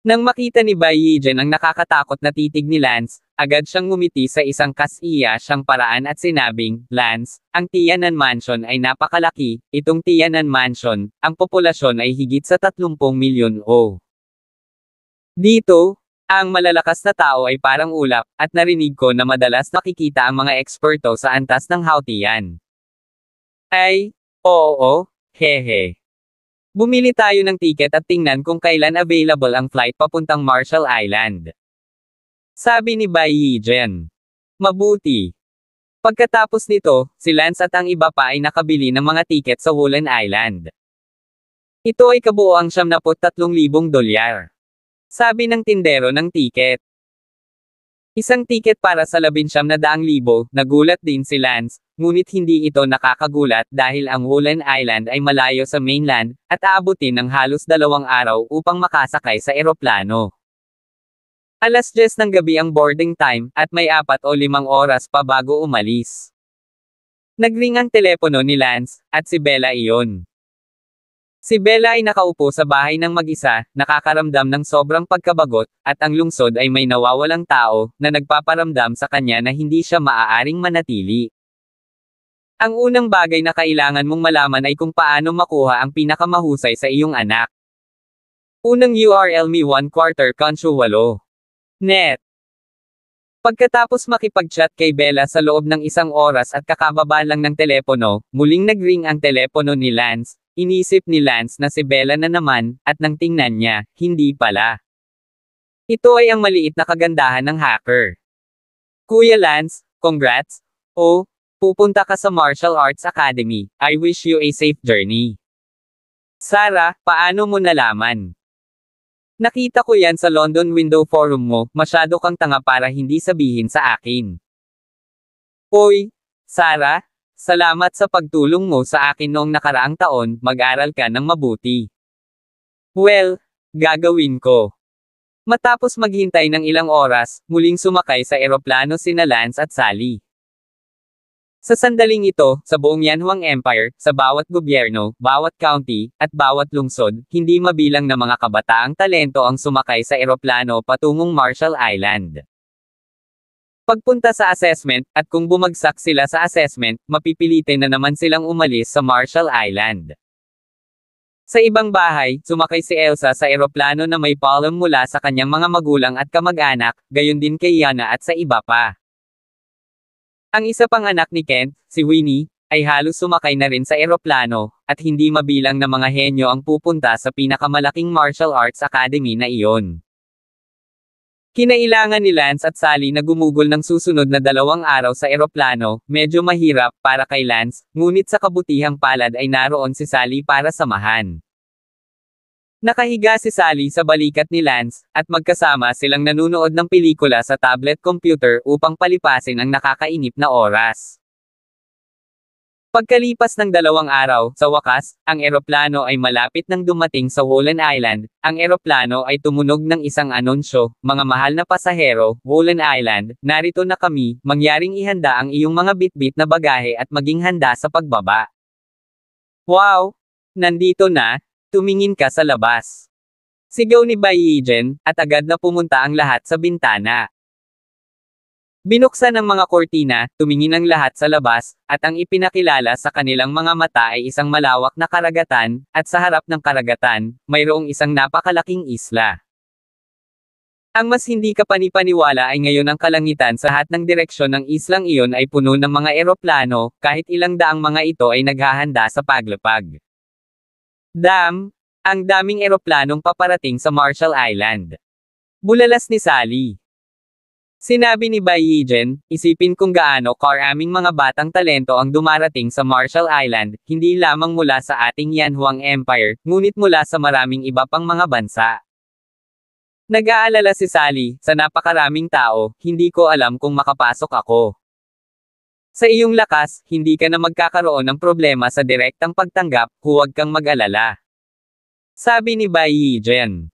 Nang makita ni Bai Yijen ang nakakatakot na titig ni Lance, agad siyang ngumiti sa isang kasiya siyang paraan at sinabing, Lance, ang Tianan Mansion ay napakalaki, itong Tianan Mansion, ang populasyon ay higit sa 30 milyon o. Dito, ang malalakas na tao ay parang ulap, at narinig ko na madalas nakikita ang mga eksperto sa antas ng Hautian. Ay, oo, hehe. Bumili tayo ng tiket at tingnan kung kailan available ang flight papuntang Marshall Island. Sabi ni Bai Yijen. Mabuti. Pagkatapos nito, si Lance at ang iba pa ay nakabili ng mga tiket sa Woolen Island. Ito ay kabuoang $73,000. Sabi ng tindero ng tiket. Isang tiket para sa 19,000, nagulat din si Lance, ngunit hindi ito nakakagulat dahil ang Woolen Island ay malayo sa mainland, at aabutin ng halos 2 araw upang makasakay sa eroplano. Alas 10 ng gabi ang boarding time, at may 4 o 5 oras pa bago umalis. Nagring ang telepono ni Lance, at si Bella iyon. Si Bella ay nakaupo sa bahay ng mag-isa, nakakaramdam ng sobrang pagkabagot, at ang lungsod ay may nawawalang tao, na nagpaparamdam sa kanya na hindi siya maaaring manatili. Ang unang bagay na kailangan mong malaman ay kung paano makuha ang pinakamahusay sa iyong anak. Unang URL mi 1/4 Concho 8. Net. Pagkatapos makipag-chat kay Bella sa loob ng 1 oras at kakababa lang ng telepono, muling nagring ang telepono ni Lance. Inisip ni Lance na si Bella na naman, at nang tingnan niya, hindi pala. Ito ay ang maliit na kagandahan ng hacker. Kuya Lance, congrats! Oh, pupunta ka sa Martial Arts Academy, I wish you a safe journey. Sarah, paano mo nalaman? Nakita ko yan sa London Window Forum mo, masyado kang tanga para hindi sabihin sa akin. Oy, Sarah, salamat sa pagtulong mo sa akin noong nakaraang taon, mag-aral ka ng mabuti. Well, gagawin ko. Matapos maghintay ng ilang oras, muling sumakay sa eroplano sina Lance at Sally. Sa sandaling ito, sa buong Yanhuang Empire, sa bawat gobyerno, bawat county, at bawat lungsod, hindi mabilang na mga kabataang talento ang sumakay sa eroplano patungong Marshall Island. Pagpunta sa assessment, at kung bumagsak sila sa assessment, mapipilitin na naman silang umalis sa Marshall Island. Sa ibang bahay, sumakay si Elsa sa eroplano na may palm mula sa kanyang mga magulang at kamag-anak, gayon din kay Yana at sa iba pa. Ang isa pang anak ni Kent, si Winnie, ay halos sumakay na rin sa eroplano, at hindi mabilang na mga henyo ang pupunta sa pinakamalaking martial arts academy na iyon. Kinailangan ni Lance at Sally na gumugol ng susunod na 2 araw sa eroplano, medyo mahirap para kay Lance, ngunit sa kabutihang palad ay naroon si Sally para samahan. Nakahiga si Sally sa balikat ni Lance, at magkasama silang nanunood ng pelikula sa tablet computer upang palipasin ang nakakainip na oras. Pagkalipas ng 2 araw, sa wakas, ang eroplano ay malapit nang dumating sa Wolin Island. Ang eroplano ay tumunog ng isang anunsyo, "Mga mahal na pasahero, Wolin Island, narito na kami, mangyaring ihanda ang iyong mga bitbit na bagahe at maging handa sa pagbaba." Wow! Nandito na, tumingin ka sa labas. Sigaw ni Bai Yijen, at agad na pumunta ang lahat sa bintana. Binuksan ang mga kortina, tumingin ang lahat sa labas, at ang ipinakilala sa kanilang mga mata ay isang malawak na karagatan, at sa harap ng karagatan, mayroong isang napakalaking isla. Ang mas hindi kapanipaniwala ay ngayon ang kalangitan sa lahat ng direksyon ng islang iyon ay puno ng mga eroplano, kahit ilang daang mga ito ay naghahanda sa paglapag. Ang daming eroplanong paparating sa Marshall Island. Bulalas ni Sally. Sinabi ni Bai Yijen, "Isipin kung gaano karaming mga batang talento ang dumarating sa Marshall Island, hindi lamang mula sa ating Yanhuang Empire, ngunit mula sa maraming iba pang mga bansa." Nag-aalala si Sally, "Sa napakaraming tao, hindi ko alam kung makapasok ako. Sa iyong lakas, hindi ka na magkakaroon ng problema sa direktang pagtanggap, huwag kang mag-alala." Sabi ni Bai Yijen.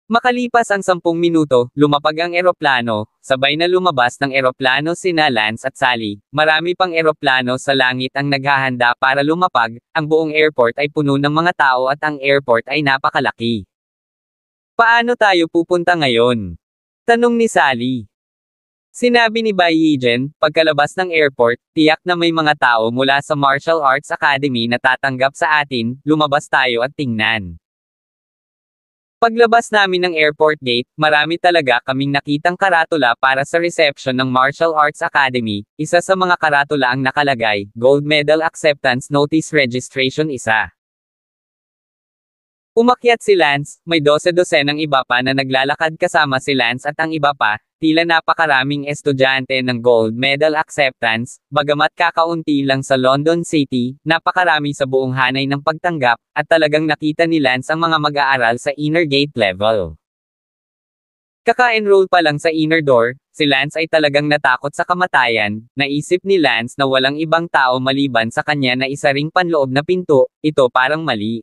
Makalipas ang 10 minuto, lumapag ang eroplano, sabay na lumabas ng eroplano sina Lance at Sally, marami pang eroplano sa langit ang naghahanda para lumapag, ang buong airport ay puno ng mga tao at ang airport ay napakalaki. "Paano tayo pupunta ngayon?" tanong ni Sally. Sinabi ni Bai Yijen, "Pagkalabas ng airport, tiyak na may mga tao mula sa Martial Arts Academy na tatanggap sa atin, lumabas tayo at tingnan." Paglabas namin ng airport gate, marami talaga kaming nakitang karatula para sa reception ng Martial Arts Academy. Isa sa mga karatula ang nakalagay, "Gold Medal Acceptance Notice Registration 1." Umakyat si Lance, may 12-dosenang iba pa na naglalakad kasama si Lance at ang iba pa, tila napakaraming estudyante ng Gold Medal Acceptance, bagamat kakaunti lang sa London City, napakarami sa buong hanay ng pagtanggap, at talagang nakita ni Lance ang mga mag-aaral sa inner gate level. Kaka-enroll pa lang sa inner door, si Lance ay talagang natakot sa kamatayan. Naisip ni Lance na walang ibang tao maliban sa kanya na isa ring panloob na pinto, ito parang mali.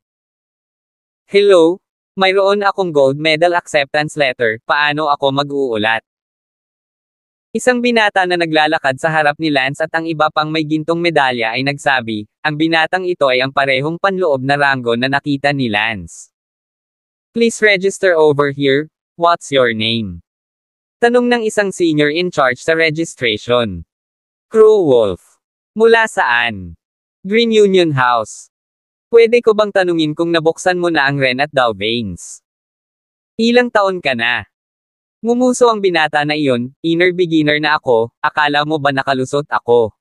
"Hello? Mayroon akong Gold Medal Acceptance Letter, paano ako mag-uulat?" Isang binata na naglalakad sa harap ni Lance at ang iba pang may gintong medalya ay nagsabi, ang binatang ito ay ang parehong panloob na ranggo na nakita ni Lance. "Please register over here, what's your name?" tanong ng isang senior in charge sa registration. "Crow Wolf." "Mula saan?" "Green Union House." "Pwede ko bang tanungin kung nabuksan mo na ang Ren at Dow veins?" "Ilang taon ka na?" Ngumuso ang binata na iyon, "Inner beginner na ako, akala mo ba nakalusot ako?"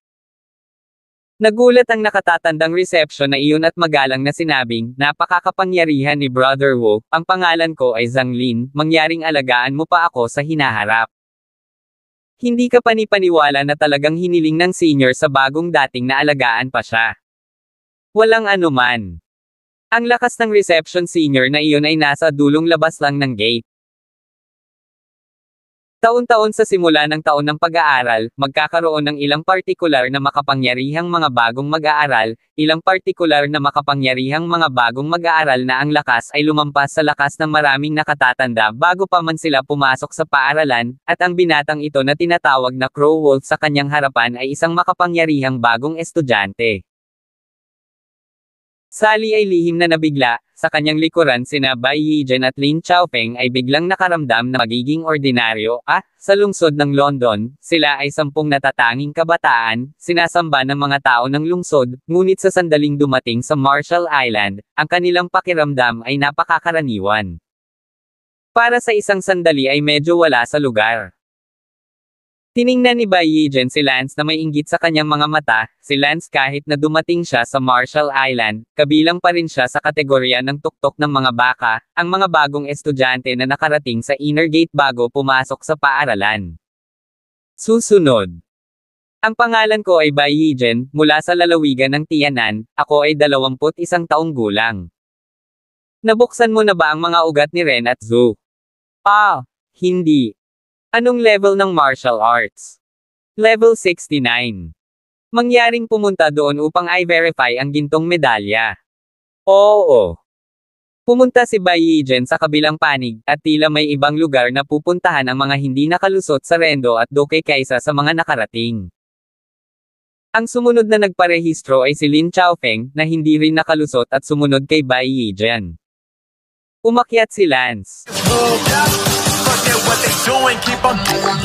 Nagulat ang nakatatandang reception na iyon at magalang na sinabing, "Napakakapangyarihan ni Brother Wu, ang pangalan ko ay Zhang Lin, mangyaring alagaan mo pa ako sa hinaharap." Hindi ka panipaniwala na talagang hiniling ng senior sa bagong dating na alagaan pa siya. Walang anuman. Ang lakas ng reception senior na iyon ay nasa dulong labas lang ng gate. Taon-taon sa simula ng taon ng pag-aaral, magkakaroon ng ilang partikular na makapangyarihang mga bagong mag-aaral, ilang partikular na makapangyarihang mga bagong mag-aaral na ang lakas ay lumampas sa lakas ng maraming nakatatanda bago pa man sila pumasok sa paaralan, at ang binatang ito na tinatawag na Crow Wolf sa kanyang harapan ay isang makapangyarihang bagong estudyante. Sally ay lihim na nabigla, sa kanyang likuran sina Bai Yijen at Lin Chaopeng ay biglang nakaramdam na magiging ordinaryo, sa lungsod ng London, sila ay 10 natatanging kabataan, sinasamba ng mga tao ng lungsod, ngunit sa sandaling dumating sa Marshall Island, ang kanilang pakiramdam ay napakakaraniwan. Para sa isang sandali ay medyo wala sa lugar. Tiningnan ni Bai Yijen si Lance na may inggit sa kanyang mga mata. Si Lance kahit na dumating siya sa Marshall Island, kabilang pa rin siya sa kategorya ng tuktok ng mga baka, ang mga bagong estudyante na nakarating sa inner gate bago pumasok sa paaralan. Susunod. Ang pangalan ko ay Bai Yijen, mula sa lalawigan ng Tianan. Ako ay 21 taong gulang. Nabuksan mo na ba ang mga ugat ni Ren at Zhu? Hindi. Anong level ng martial arts? Level 69. Mangyaring pumunta doon upang i-verify ang gintong medalya. Oo. Pumunta si Bai Yijen sa kabilang panig, at tila may ibang lugar na pupuntahan ang mga hindi nakalusot sa Rendo at Doke kaysa sa mga nakarating. Ang sumunod na nagparehistro ay si Lin Chaofeng, na hindi rin nakalusot at sumunod kay Bai Yijen. Umakyat si Lance. What they doing, keep on doing.